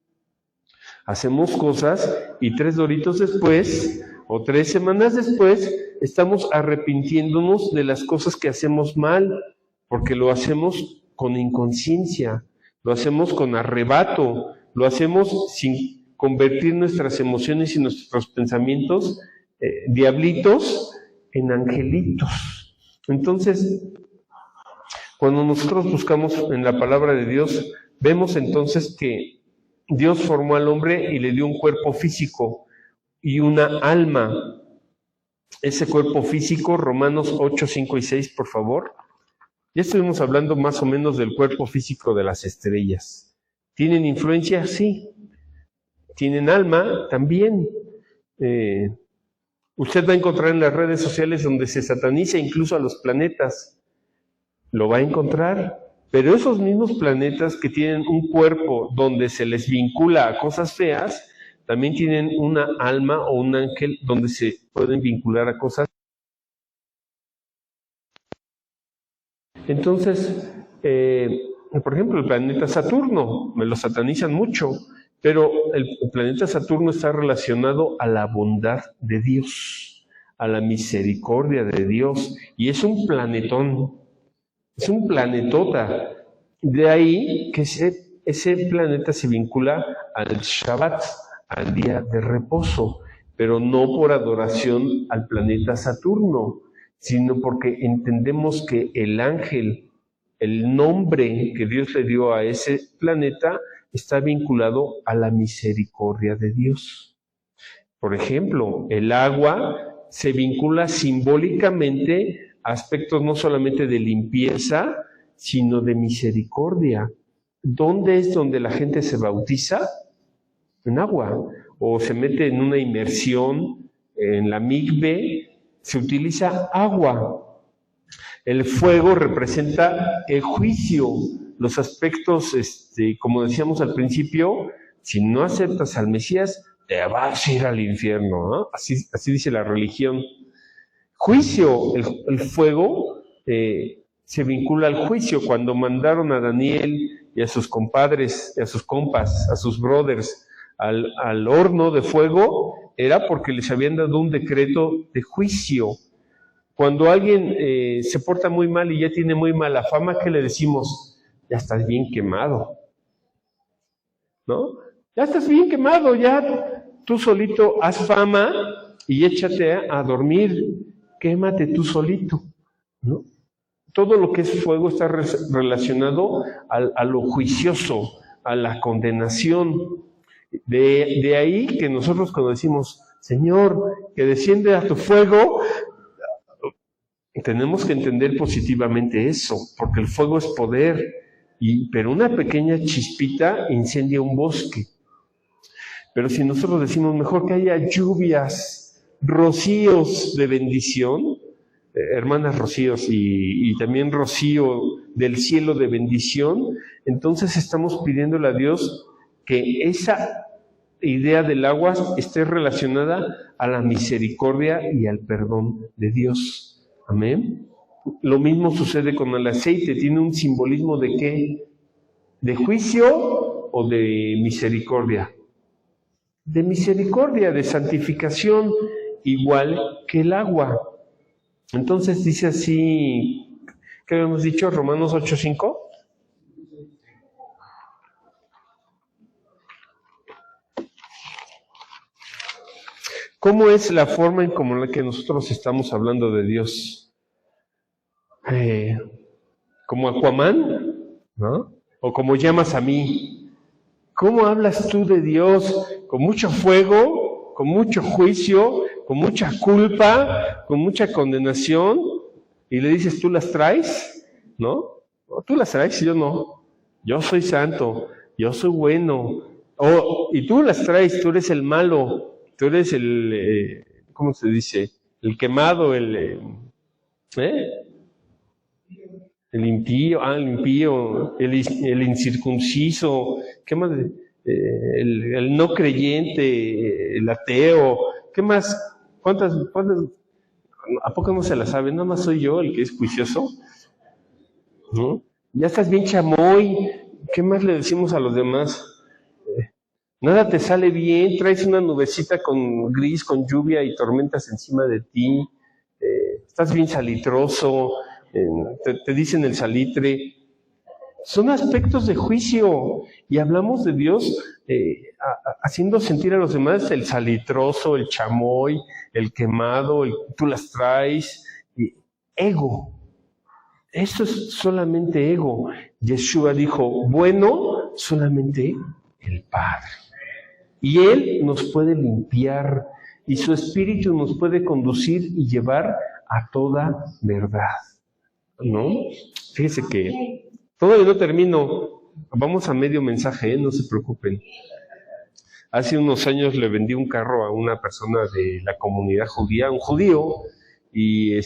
Hacemos cosas y 3 doritos después, o 3 semanas después, estamos arrepintiéndonos de las cosas que hacemos mal, porque lo hacemos con inconsciencia, lo hacemos con arrebato, lo hacemos sin convertir nuestras emociones y nuestros pensamientos diablitos en angelitos. Entonces, cuando nosotros buscamos en la palabra de Dios, vemos entonces que Dios formó al hombre y le dio un cuerpo físico y una alma. Ese cuerpo físico, Romanos 8, 5 y 6, por favor. Ya estuvimos hablando más o menos del cuerpo físico de las estrellas. ¿Tienen influencia? Sí. ¿Tienen alma? También. Usted va a encontrar en las redes sociales donde se sataniza incluso a los planetas. Lo va a encontrar. Pero esos mismos planetas que tienen un cuerpo donde se les vincula a cosas feas, también tienen una alma o un ángel donde se pueden vincular a cosas. Entonces, por ejemplo, el planeta Saturno, me lo satanizan mucho, pero el planeta Saturno está relacionado a la bondad de Dios, a la misericordia de Dios, y es un planetón, es un planetota. De ahí que ese planeta se vincula al Shabbat, al día de reposo, pero no por adoración al planeta Saturno, sino porque entendemos que el ángel, el nombre que Dios le dio a ese planeta, está vinculado a la misericordia de Dios. Por ejemplo, el agua se vincula simbólicamente a aspectos no solamente de limpieza, sino de misericordia. ¿Dónde es donde la gente se bautiza? En agua. O se mete en una inmersión, en la migbe, se utiliza agua. El fuego representa el juicio, los aspectos, como decíamos al principio, si no aceptas al Mesías, te vas a ir al infierno, ¿no? Así dice la religión. Juicio, el fuego se vincula al juicio. Cuando mandaron a Daniel y a sus compadres, a sus compas, a sus brothers, al horno de fuego, era porque les habían dado un decreto de juicio. Cuando alguien se porta muy mal y ya tiene muy mala fama, ¿qué le decimos? Ya estás bien quemado, ¿no? Ya estás bien quemado, ya tú solito haz fama y échate a dormir, quémate tú solito, ¿no? Todo lo que es fuego está relacionado a lo juicioso, a la condenación. De ahí que nosotros cuando decimos, Señor, que desciende a tu fuego, tenemos que entender positivamente eso, porque el fuego es poder, pero una pequeña chispita incendia un bosque. Pero si nosotros decimos, mejor que haya lluvias, rocíos de bendición, hermanas rocíos y también rocío del cielo de bendición, entonces estamos pidiéndole a Dios que esa idea del agua esté relacionada a la misericordia y al perdón de Dios. Amén. Lo mismo sucede con el aceite, tiene un simbolismo de ¿qué? ¿De juicio o de misericordia? De misericordia, de santificación, igual que el agua. Entonces dice así, ¿qué habíamos dicho? Romanos 8:5. ¿Cómo es la forma en como la que nosotros estamos hablando de Dios? ¿Como Aquaman? ¿No? ¿O como llamas a mí? ¿Cómo hablas tú de Dios? ¿Con mucho fuego? ¿Con mucho juicio? ¿Con mucha culpa? ¿Con mucha condenación? Y le dices, ¿tú las traes? ¿No? No, tú las traes y yo no. Yo soy santo, yo soy bueno. Y tú las traes, tú eres el malo. Tú eres el, ¿cómo se dice? El quemado, el impío, el incircunciso, ¿qué más? El no creyente, el ateo, ¿qué más? ¿Cuántas? ¿A poco no se la sabe? Nada más soy yo el que es juicioso, ¿no? Ya estás bien chamoy, ¿qué más le decimos a los demás? Nada te sale bien, traes una nubecita con gris, con lluvia y tormentas encima de ti, estás bien salitroso, te dicen el salitre. Son aspectos de juicio y hablamos de Dios haciendo sentir a los demás el salitroso, el chamoy, el quemado, tú las traes, ego. Eso es solamente ego. Yeshua dijo, bueno, solamente el Padre. Y Él nos puede limpiar y su Espíritu nos puede conducir y llevar a toda verdad. ¿No? Fíjese que todavía no termino. Vamos a medio mensaje, no se preocupen. Hace unos años le vendí un carro a una persona de la comunidad judía, un judío, y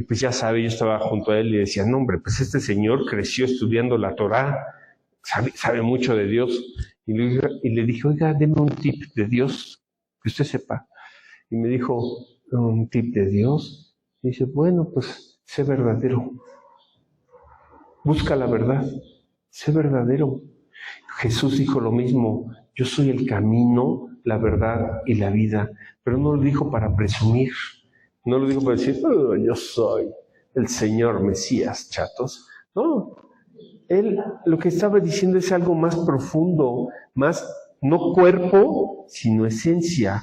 pues ya sabe, yo estaba junto a él y decía, no hombre, pues este señor creció estudiando la Torá, sabe mucho de Dios. Y le dije, oiga, deme un tip de Dios, que usted sepa. Y me dijo, ¿un tip de Dios? Y dice, bueno, pues sé verdadero. Busca la verdad, sé verdadero. Jesús dijo lo mismo, yo soy el camino, la verdad y la vida. Pero no lo dijo para presumir, no lo dijo para decir, oh, yo soy el Señor Mesías, chatos. No. Él lo que estaba diciendo es algo más profundo, más no cuerpo, sino esencia.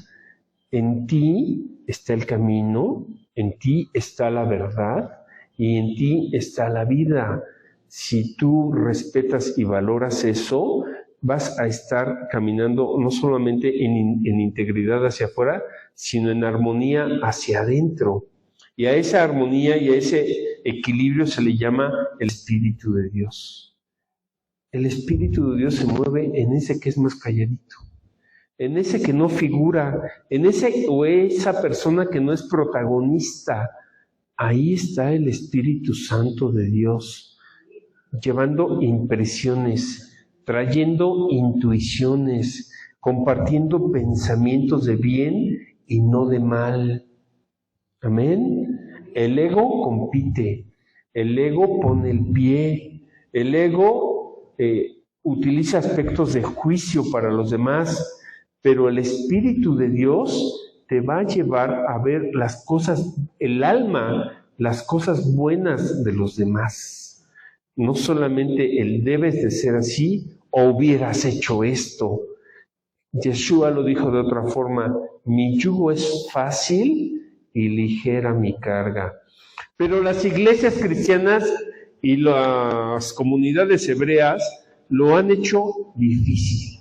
En ti está el camino, en ti está la verdad y en ti está la vida. Si tú respetas y valoras eso, vas a estar caminando no solamente en integridad hacia afuera, sino en armonía hacia adentro. Y a esa armonía y a ese equilibrio se le llama el Espíritu de Dios. El Espíritu de Dios se mueve en ese que es más calladito, en ese que no figura, en ese o esa persona que no es protagonista. Ahí está el Espíritu Santo de Dios, llevando impresiones, trayendo intuiciones, compartiendo pensamientos de bien y no de mal. Amén. El ego compite, el ego pone el pie, el ego utiliza aspectos de juicio para los demás, pero el Espíritu de Dios te va a llevar a ver las cosas, el alma, las cosas buenas de los demás. No solamente el debes de ser así o hubieras hecho esto. Yeshua lo dijo de otra forma, mi yugo es fácil y ligera mi carga. Pero las iglesias cristianas y las comunidades hebreas lo han hecho difícil.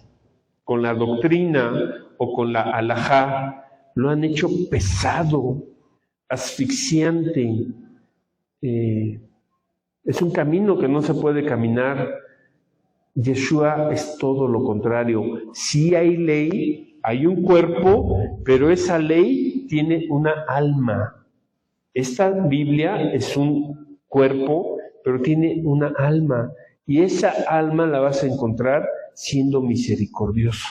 Con la doctrina o con la halajá, lo han hecho pesado, asfixiante. Es un camino que no se puede caminar. Yeshua es todo lo contrario. Sí hay ley, hay un cuerpo, pero esa ley tiene una alma. Esta Biblia es un cuerpo, pero tiene una alma, y esa alma la vas a encontrar siendo misericordioso,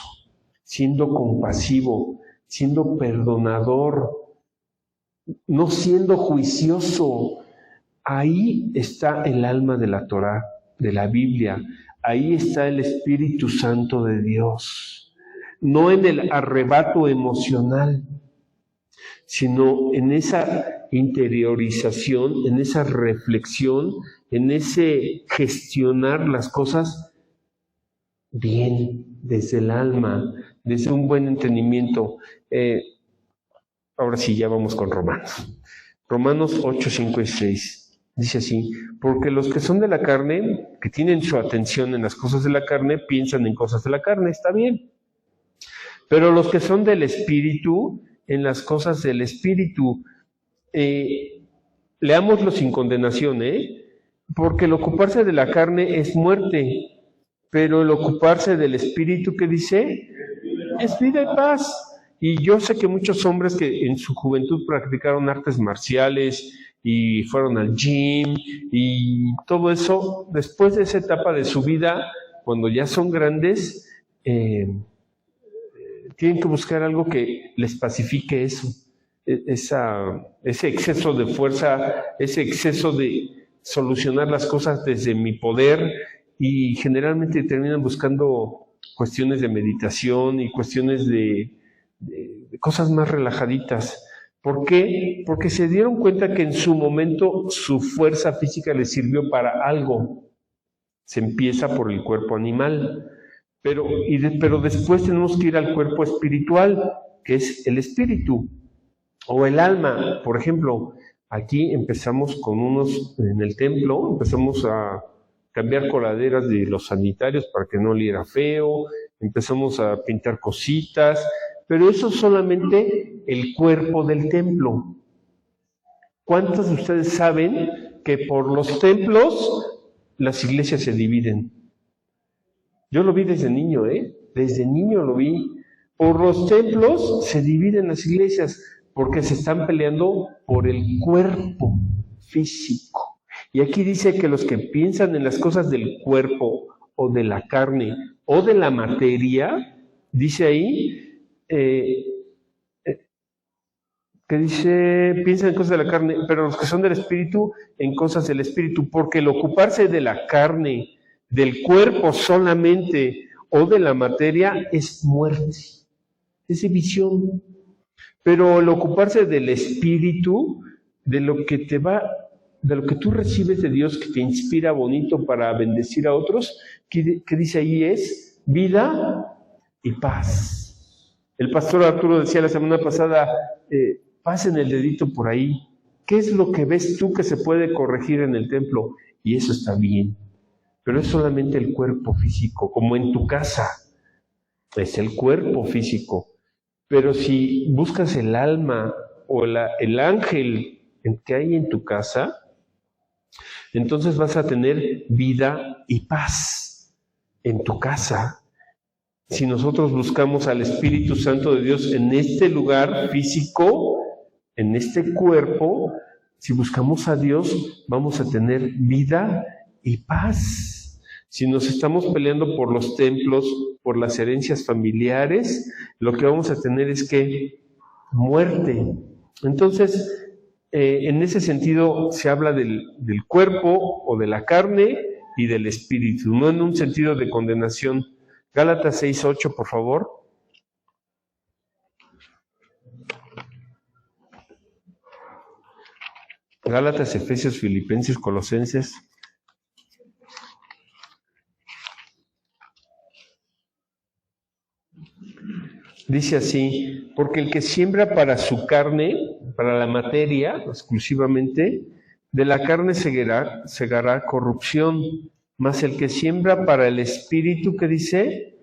siendo compasivo, siendo perdonador, no siendo juicioso. Ahí está el alma de la Torá, de la Biblia. Ahí está el Espíritu Santo de Dios. No en el arrebato emocional, sino en esa interiorización, en esa reflexión, en ese gestionar las cosas bien, desde el alma, desde un buen entendimiento. Ahora sí, ya vamos con Romanos. Romanos 8, 5 y 6. Dice así: porque los que son de la carne, que tienen su atención en las cosas de la carne, piensan en cosas de la carne, está bien. Pero los que son del Espíritu, en las cosas del Espíritu. Leámoslo sin condenación, porque el ocuparse de la carne es muerte, pero el ocuparse del Espíritu, ¿qué dice? Es vida y paz. Y yo sé que muchos hombres que en su juventud practicaron artes marciales y fueron al gym y todo eso, después de esa etapa de su vida, cuando ya son grandes, tienen que buscar algo que les pacifique eso, ese exceso de fuerza, ese exceso de solucionar las cosas desde mi poder, y generalmente terminan buscando cuestiones de meditación y cuestiones de cosas más relajaditas. ¿Por qué? Porque se dieron cuenta que en su momento su fuerza física les sirvió para algo. Se empieza por el cuerpo animal, pero después tenemos que ir al cuerpo espiritual, que es el espíritu o el alma. Por ejemplo, aquí empezamos con unos en el templo, empezamos a cambiar coladeras de los sanitarios para que no oliera feo, empezamos a pintar cositas, pero eso es solamente el cuerpo del templo. ¿Cuántos de ustedes saben que por los templos las iglesias se dividen? Yo lo vi desde niño, desde niño lo vi. Por los templos se dividen las iglesias porque se están peleando por el cuerpo físico. Y aquí dice que los que piensan en las cosas del cuerpo o de la carne o de la materia, dice ahí, que dice, piensan en cosas de la carne, pero los que son del espíritu, en cosas del espíritu, porque el ocuparse de la carne, del cuerpo solamente o de la materia es muerte, es división. Pero el ocuparse del espíritu, de lo que tú recibes de Dios, que te inspira bonito para bendecir a otros, que dice ahí es vida y paz. El pastor Arturo decía la semana pasada, pasen el dedito por ahí. ¿Qué es lo que ves tú que se puede corregir en el templo? Y eso está bien. Pero es solamente el cuerpo físico, como en tu casa. Es el cuerpo físico. Pero si buscas el alma o el ángel que hay en tu casa, entonces vas a tener vida y paz en tu casa. Si nosotros buscamos al Espíritu Santo de Dios en este lugar físico, en este cuerpo, si buscamos a Dios, vamos a tener vida y paz. Si nos estamos peleando por los templos, por las herencias familiares, lo que vamos a tener es que muerte. Entonces, en ese sentido se habla del cuerpo o de la carne y del espíritu, no en un sentido de condenación. Gálatas 6:8, por favor. Gálatas, Efesios, Filipenses, Colosenses. Dice así: porque el que siembra para su carne, para la materia exclusivamente, de la carne segará corrupción, mas el que siembra para el espíritu, ¿qué dice?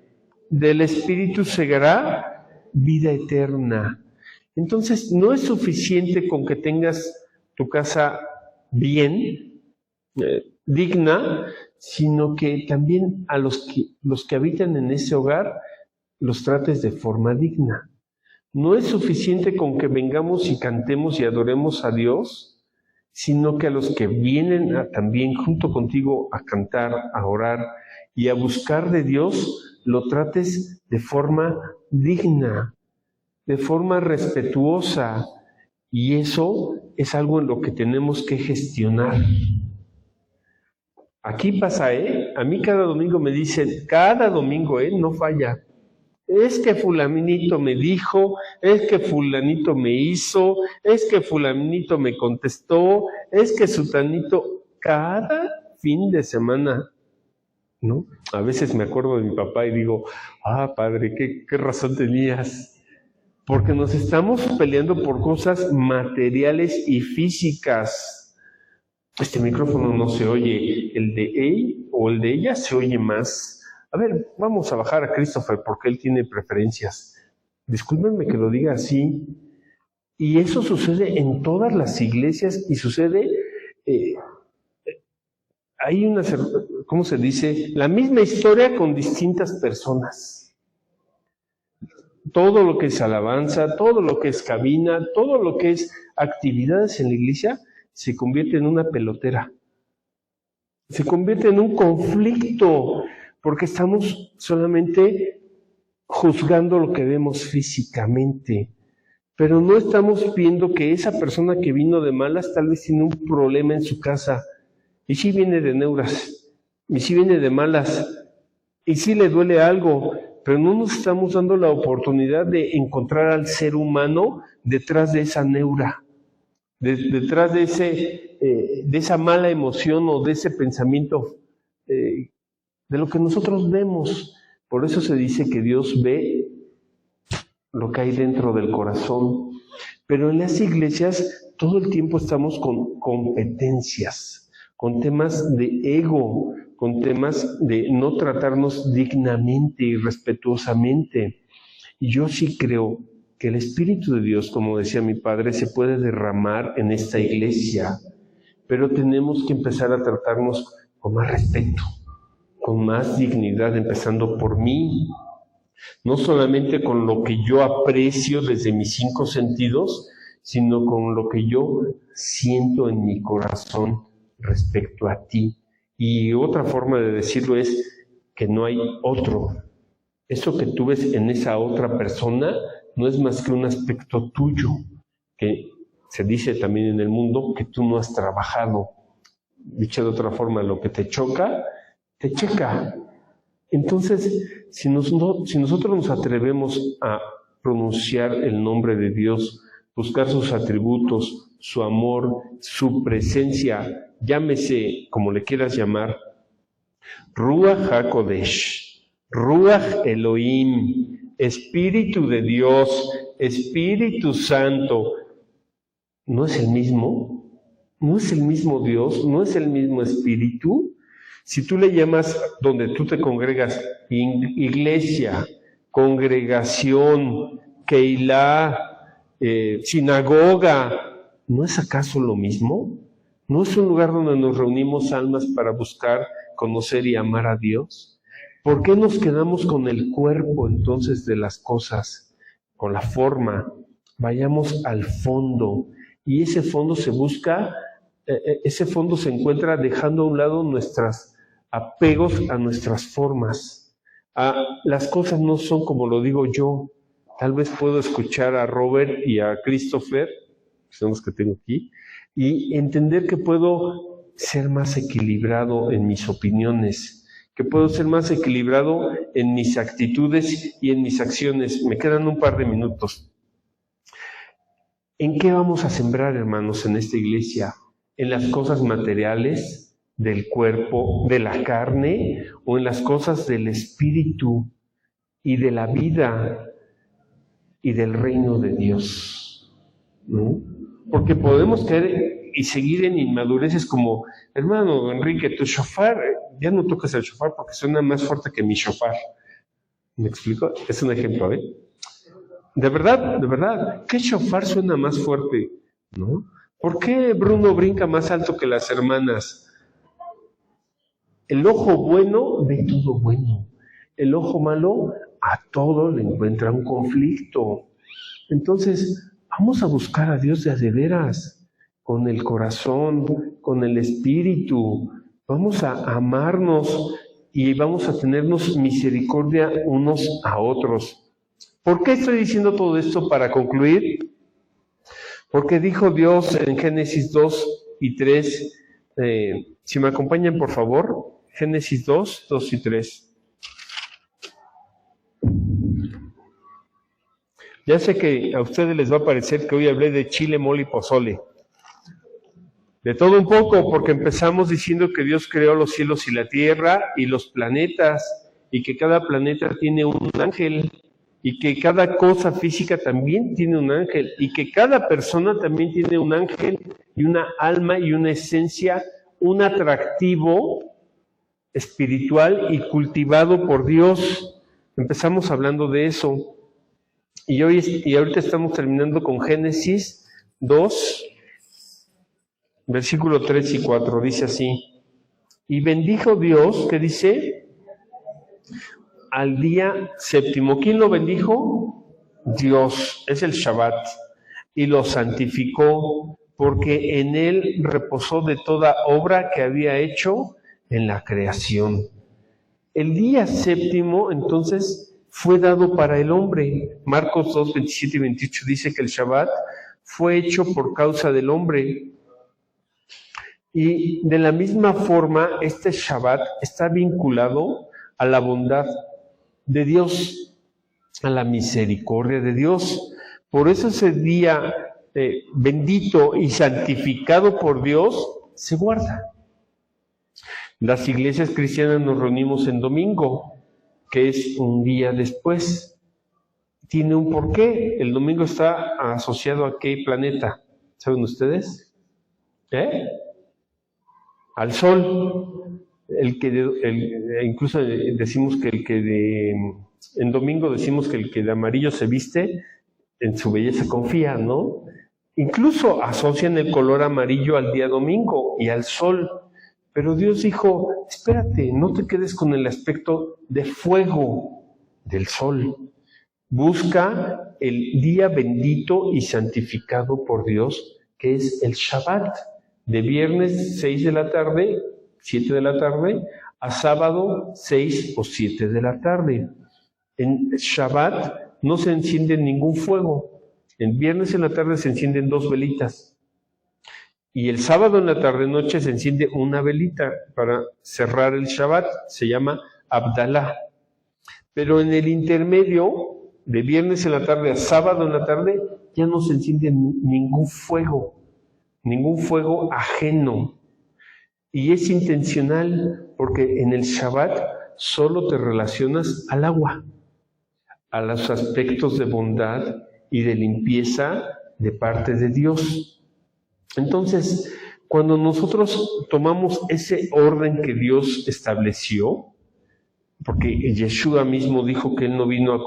Del espíritu segará vida eterna. Entonces, no es suficiente con que tengas tu casa bien, digna, sino que también a los que habitan en ese hogar los trates de forma digna. No es suficiente con que vengamos y cantemos y adoremos a Dios sino que a los que vienen también junto contigo a cantar, a orar y a buscar de Dios, lo trates de forma digna, de forma respetuosa, y eso es algo en lo que tenemos que gestionar. Aquí pasa, a mí cada domingo me dicen, cada domingo, no falla. Es que fulanito me dijo, es que fulanito me hizo, es que fulanito me contestó, es que sutanito, cada fin de semana, ¿no? A veces me acuerdo de mi papá y digo, padre, qué razón tenías. Porque nos estamos peleando por cosas materiales y físicas. Este micrófono no se oye, el de él o el de ella se oye más. A ver, vamos a bajar a Christopher porque él tiene preferencias. Discúlpenme que lo diga así. Y eso sucede en todas las iglesias y sucede, hay una, ¿cómo se dice? La misma historia con distintas personas. Todo lo que es alabanza, todo lo que es cabina, todo lo que es actividades en la iglesia, se convierte en una pelotera. Se convierte en un conflicto, porque estamos solamente juzgando lo que vemos físicamente, pero no estamos viendo que esa persona que vino de malas tal vez tiene un problema en su casa, y sí viene de neuras, y sí viene de malas, y sí le duele algo, pero no nos estamos dando la oportunidad de encontrar al ser humano detrás de esa neura, detrás de esa mala emoción o de ese pensamiento, de lo que nosotros vemos. Por eso se dice que Dios ve lo que hay dentro del corazón. Pero en las iglesias todo el tiempo estamos con competencias, con temas de ego, con temas de no tratarnos dignamente y respetuosamente. Y yo sí creo que el Espíritu de Dios, como decía mi padre, se puede derramar en esta iglesia, pero tenemos que empezar a tratarnos con más respeto, con más dignidad, empezando por mí, no solamente con lo que yo aprecio desde mis 5 sentidos, sino con lo que yo siento en mi corazón respecto a ti. Y otra forma de decirlo es que no hay otro. Eso que tú ves en esa otra persona no es más que un aspecto tuyo, que se dice también en el mundo que tú no has trabajado. Dicho de otra forma, lo que te choca, te checa. Entonces, si nosotros nos atrevemos a pronunciar el nombre de Dios, buscar sus atributos, su amor, su presencia, llámese como le quieras llamar, Ruach HaKodesh, Ruach Elohim, Espíritu de Dios, Espíritu Santo, ¿no es el mismo? ¿No es el mismo Dios? ¿No es el mismo Espíritu? Si tú le llamas donde tú te congregas iglesia, congregación, Keilah, sinagoga, ¿no es acaso lo mismo? ¿No es un lugar donde nos reunimos almas para buscar, conocer y amar a Dios? ¿Por qué nos quedamos con el cuerpo entonces de las cosas, con la forma? Vayamos al fondo, y ese fondo se busca, ese fondo se encuentra dejando a un lado nuestros apegos a nuestras formas. Las cosas no son como lo digo yo. Tal vez puedo escuchar a Robert y a Christopher, que son los que tengo aquí, y entender que puedo ser más equilibrado en mis opiniones, que puedo ser más equilibrado en mis actitudes y en mis acciones. Me quedan un par de minutos. ¿En qué vamos a sembrar, hermanos, en esta iglesia? ¿En las cosas materiales del cuerpo, de la carne, o en las cosas del espíritu y de la vida y del reino de Dios? ¿No? Porque podemos caer y seguir en inmadureces como, hermano Enrique, tu shofar, ya no tocas el shofar porque suena más fuerte que mi shofar. ¿Me explico? Es un ejemplo, ¿eh? De verdad, ¿qué shofar suena más fuerte? ¿No? ¿Por qué Bruno brinca más alto que las hermanas? El ojo bueno ve todo bueno. El ojo malo a todo le encuentra un conflicto. Entonces, vamos a buscar a Dios de veras. con el corazón, con el espíritu. Vamos a amarnos y vamos a tenernos misericordia unos a otros. ¿Por qué estoy diciendo todo esto para concluir? Porque dijo Dios en Génesis 2 y 3, si me acompañan por favor, Génesis 2 y 3. Ya sé que a ustedes les va a parecer que hoy hablé de chile, mole y pozole. De todo un poco, porque empezamos diciendo que Dios creó los cielos y la tierra y los planetas, y que cada planeta tiene un ángel, y que cada cosa física también tiene un ángel, y que cada persona también tiene un ángel, y una alma y una esencia, un atractivo espiritual y cultivado por Dios. Empezamos hablando de eso. Y ahorita estamos terminando con Génesis 2, versículo 3 y 4, dice así. Y bendijo Dios, ¿qué dice? Al día séptimo. ¿Quién lo bendijo? Dios, es el Shabbat. Y lo santificó, porque en él reposó de toda obra que había hecho en la creación. El día séptimo, entonces, fue dado para el hombre. Marcos 2, 27 y 28 dice que el Shabbat fue hecho por causa del hombre. Y de la misma forma, este Shabbat está vinculado a la bondad de Dios, a la misericordia de Dios. Por eso ese día bendito y santificado por Dios se guarda. Las iglesias cristianas nos reunimos en domingo, que es un día después. Tiene un porqué. El domingo está asociado a ¿qué planeta? ¿Saben ustedes? Al sol. Incluso decimos que en domingo decimos que el que de amarillo se viste, en su belleza confía, ¿no? Incluso asocian el color amarillo al día domingo y al sol. Pero Dios dijo, espérate, no te quedes con el aspecto de fuego del sol. Busca el día bendito y santificado por Dios, que es el Shabbat, de viernes 6 de la tarde, 7 de la tarde, a sábado 6 o 7 de la tarde. En Shabbat no se enciende ningún fuego. El viernes en la tarde se encienden 2 velitas. Y el sábado en la tarde-noche se enciende una velita para cerrar el Shabbat, se llama Abdalá. Pero en el intermedio, de viernes en la tarde a sábado en la tarde, ya no se enciende ningún fuego ajeno. Y es intencional, porque en el Shabbat solo te relacionas al agua, a los aspectos de bondad y de limpieza de parte de Dios. Entonces, cuando nosotros tomamos ese orden que Dios estableció, porque Yeshua mismo dijo que Él no vino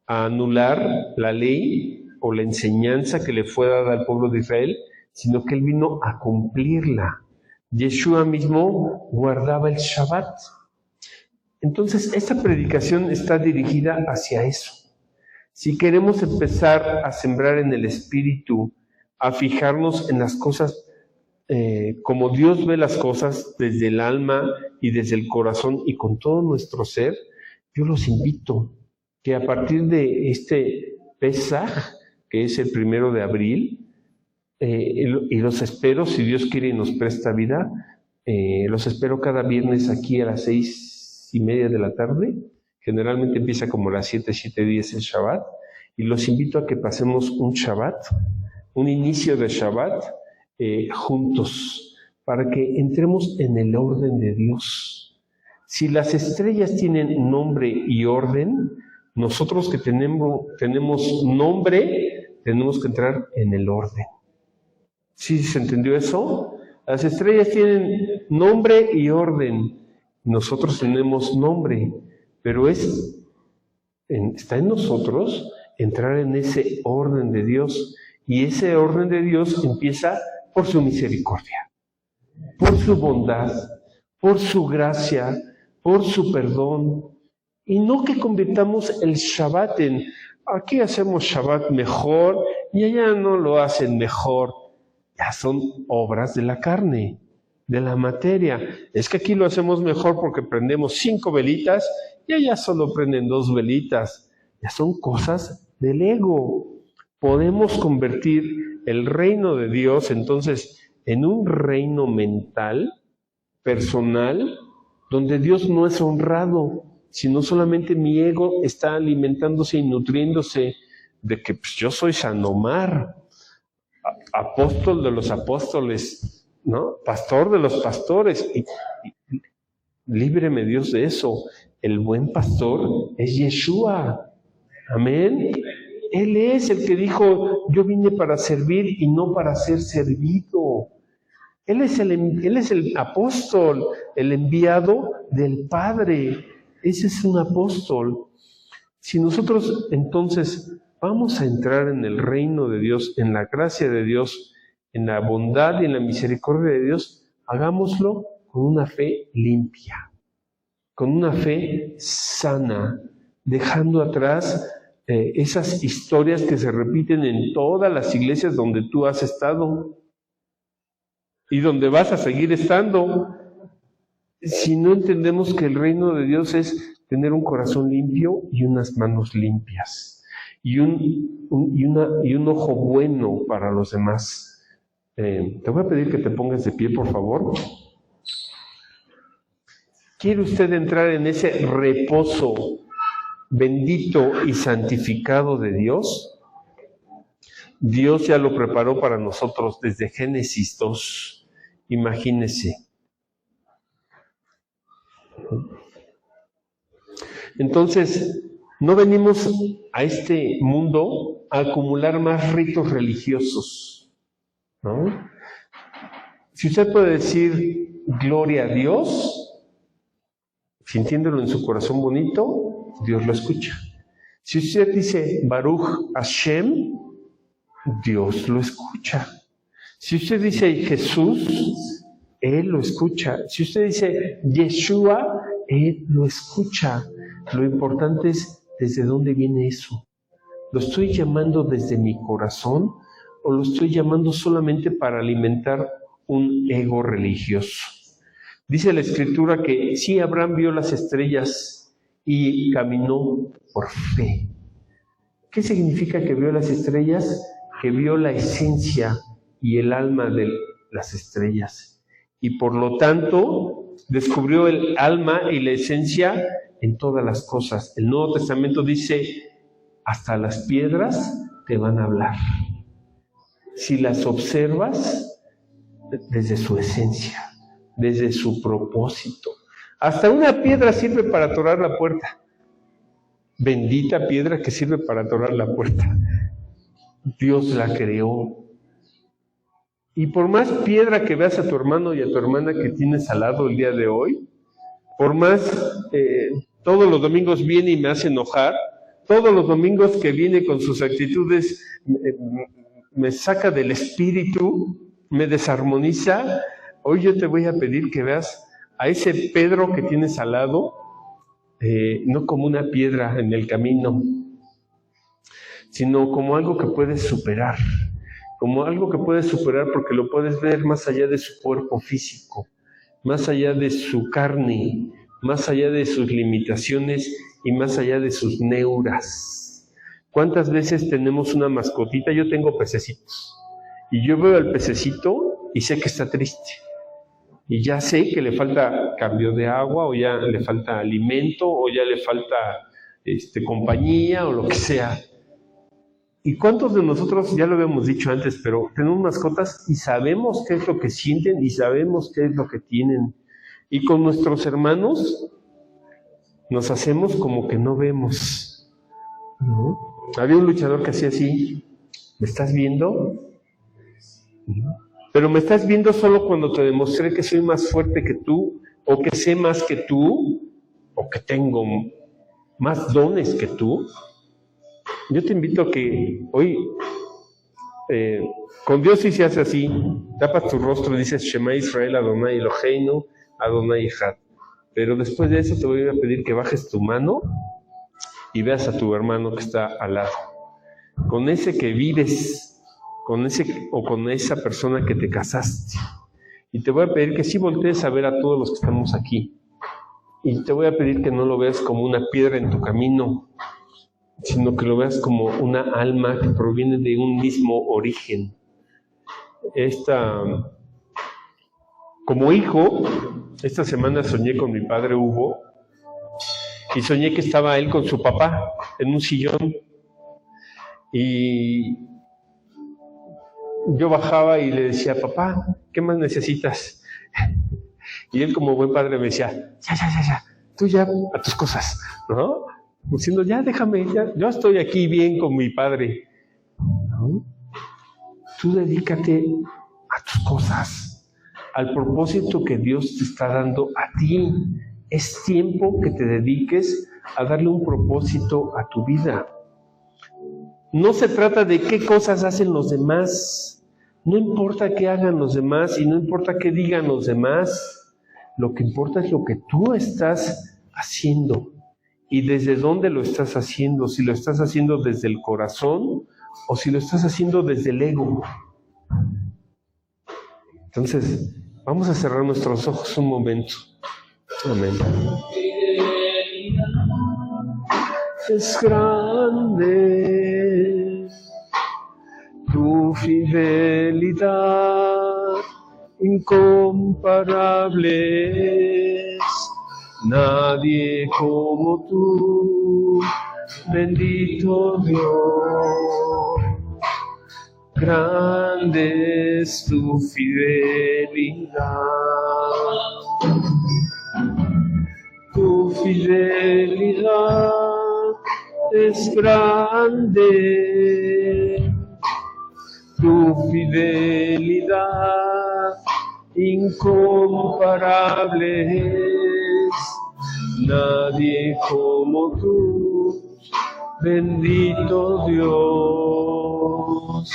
a anular la ley o la enseñanza que le fue dada al pueblo de Israel, sino que Él vino a cumplirla. Yeshua mismo guardaba el Shabbat. Entonces, esta predicación está dirigida hacia eso. Si queremos empezar a sembrar en el espíritu, a fijarnos en las cosas como Dios ve las cosas desde el alma y desde el corazón y con todo nuestro ser, yo los invito que a partir de este Pesaj, que es el 1 de abril, y los espero, si Dios quiere y nos presta vida, los espero cada viernes aquí a las 6:30 de la tarde. Generalmente empieza como a las 7:10 el Shabbat, y los invito a que pasemos un Shabbat, un inicio de Shabbat juntos, para que entremos en el orden de Dios. Si las estrellas tienen nombre y orden, nosotros que tenemos nombre, tenemos que entrar en el orden. ¿Sí se entendió eso? Las estrellas tienen nombre y orden. Nosotros tenemos nombre, pero está en nosotros entrar en ese orden de Dios. Y ese orden de Dios empieza por su misericordia, por su bondad, por su gracia, por su perdón. Y no que convirtamos el Shabbat aquí hacemos Shabbat mejor y allá no lo hacen mejor. ya son obras de la carne, de la materia. Es que aquí lo hacemos mejor porque prendemos 5 velitas y allá solo prenden 2 velitas. Ya son cosas del ego. Podemos convertir el reino de Dios entonces en un reino mental, personal, donde Dios no es honrado, sino solamente mi ego está alimentándose y nutriéndose de que pues, yo soy San Omar, apóstol de los apóstoles, ¿no? Pastor de los pastores. Y líbreme Dios de eso. El buen pastor es Yeshua. Amén. Él es el que dijo, yo vine para servir y no para ser servido. Él es el apóstol, el enviado del Padre. Ese es un apóstol. Si nosotros entonces vamos a entrar en el reino de Dios, en la gracia de Dios, en la bondad y en la misericordia de Dios, hagámoslo con una fe limpia, con una fe sana, dejando atrás esas historias que se repiten en todas las iglesias donde tú has estado y donde vas a seguir estando. Si no entendemos que el reino de Dios es tener un corazón limpio y unas manos limpias y un ojo bueno para los demás. Te voy a pedir que te pongas de pie, por favor. ¿Quiere usted entrar en ese reposo bendito y santificado de Dios? Dios ya lo preparó para nosotros desde Génesis 2. Imagínese. Entonces, no venimos a este mundo a acumular más ritos religiosos, ¿no? Si usted puede decir gloria a Dios, sintiéndolo en su corazón bonito, Dios lo escucha. Si usted dice Baruch Hashem, Dios lo escucha. Si usted dice Jesús, Él lo escucha. Si usted dice Yeshua, Él lo escucha. Lo importante es desde dónde viene eso. ¿Lo estoy llamando desde mi corazón o lo estoy llamando solamente para alimentar un ego religioso? Dice la Escritura que sí, Abraham vio las estrellas y caminó por fe. ¿Qué significa que vio las estrellas? Que vio la esencia y el alma de las estrellas. Y por lo tanto, descubrió el alma y la esencia en todas las cosas. El Nuevo Testamento dice, hasta las piedras te van a hablar. Si las observas desde su esencia, desde su propósito. Hasta una piedra sirve para atorar la puerta. Bendita piedra que sirve para atorar la puerta. Dios la creó. Y por más piedra que veas a tu hermano y a tu hermana que tienes al lado el día de hoy, por más todos los domingos viene y me hace enojar, todos los domingos que viene con sus actitudes me saca del espíritu, me desarmoniza, hoy yo te voy a pedir que veas a ese Pedro que tienes al lado, no como una piedra en el camino, sino como algo que puedes superar, porque lo puedes ver más allá de su cuerpo físico, más allá de su carne, más allá de sus limitaciones y más allá de sus neuras. ¿Cuántas veces tenemos una mascotita? Yo tengo pececitos y yo veo al pececito y sé que está triste y ya sé que le falta cambio de agua o ya le falta alimento o ya le falta compañía o lo que sea. ¿Y cuántos de nosotros, ya lo habíamos dicho antes, pero tenemos mascotas y sabemos qué es lo que sienten y sabemos qué es lo que tienen? Y con nuestros hermanos nos hacemos como que no vemos, ¿no? Había un luchador que hacía así, ¿me estás viendo? ¿No? Pero me estás viendo solo cuando te demostré que soy más fuerte que tú, o que sé más que tú, o que tengo más dones que tú. Yo te invito a que hoy, con Dios sí se hace así, tapas tu rostro y dices Shema Israel, Adonai Eloheinu, Adonai Echad. Pero después de eso te voy a pedir que bajes tu mano y veas a tu hermano que está al lado. Con ese que vives, con ese o con esa persona que te casaste. Y te voy a pedir que sí voltees a ver a todos los que estamos aquí. Y te voy a pedir que no lo veas como una piedra en tu camino, sino que lo veas como una alma que proviene de un mismo origen. Como hijo, esta semana soñé con mi padre Hugo y soñé que estaba él con su papá en un sillón y yo bajaba y le decía, papá, ¿qué más necesitas? Y él como buen padre me decía, ya, tú ya a tus cosas, ¿no? Diciendo, ya déjame, ya, yo estoy aquí bien con mi padre, ¿no? Tú dedícate a tus cosas, al propósito que Dios te está dando a ti. Es tiempo que te dediques a darle un propósito a tu vida. No se trata de qué cosas hacen los demás. No importa qué hagan los demás y no importa qué digan los demás. Lo que importa es lo que tú estás haciendo y desde dónde lo estás haciendo. Si lo estás haciendo desde el corazón o si lo estás haciendo desde el ego. Entonces, vamos a cerrar nuestros ojos un momento. Amén. Es grande tu fidelidad, incomparable es, nadie como tú, bendito Dios. Grande es tu fidelidad. Tu fidelidad es grande, tu fidelidad incomparable es, nadie como tú, bendito Dios.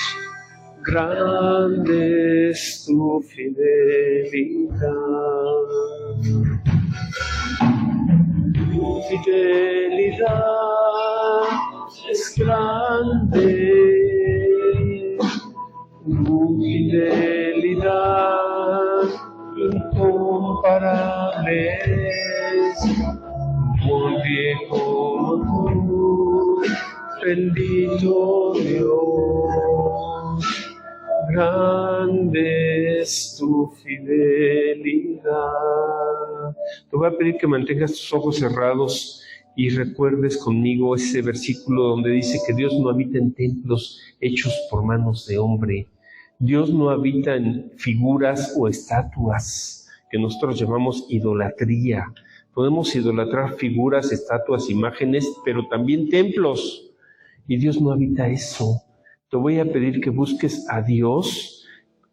Grande es tu fidelidad. Tu fidelidad es grande, tu fidelidad incomparable es, nadie como tú, bendito Dios. Grande es tu fidelidad. Te voy a pedir que mantengas tus ojos cerrados y recuerdes conmigo ese versículo donde dice que Dios no habita en templos hechos por manos de hombre. Dios no habita en figuras o estatuas que nosotros llamamos idolatría. Podemos idolatrar figuras, estatuas, imágenes, pero también templos. Y Dios no habita eso. Te voy a pedir que busques a Dios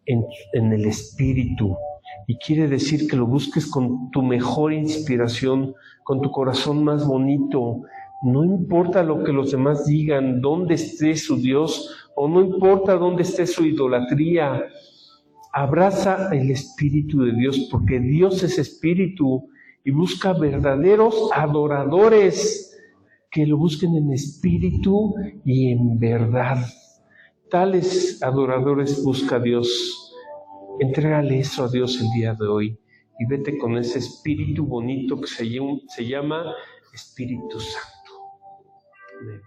en el Espíritu. Y quiere decir que lo busques con tu mejor inspiración, con tu corazón más bonito. No importa lo que los demás digan, dónde esté su Dios, o no importa dónde esté su idolatría. Abraza el Espíritu de Dios, porque Dios es Espíritu y busca verdaderos adoradores que lo busquen en espíritu y en verdad. Tales adoradores busca a Dios. Entrégale eso a Dios el día de hoy y vete con ese espíritu bonito que se llama Espíritu Santo. Amén.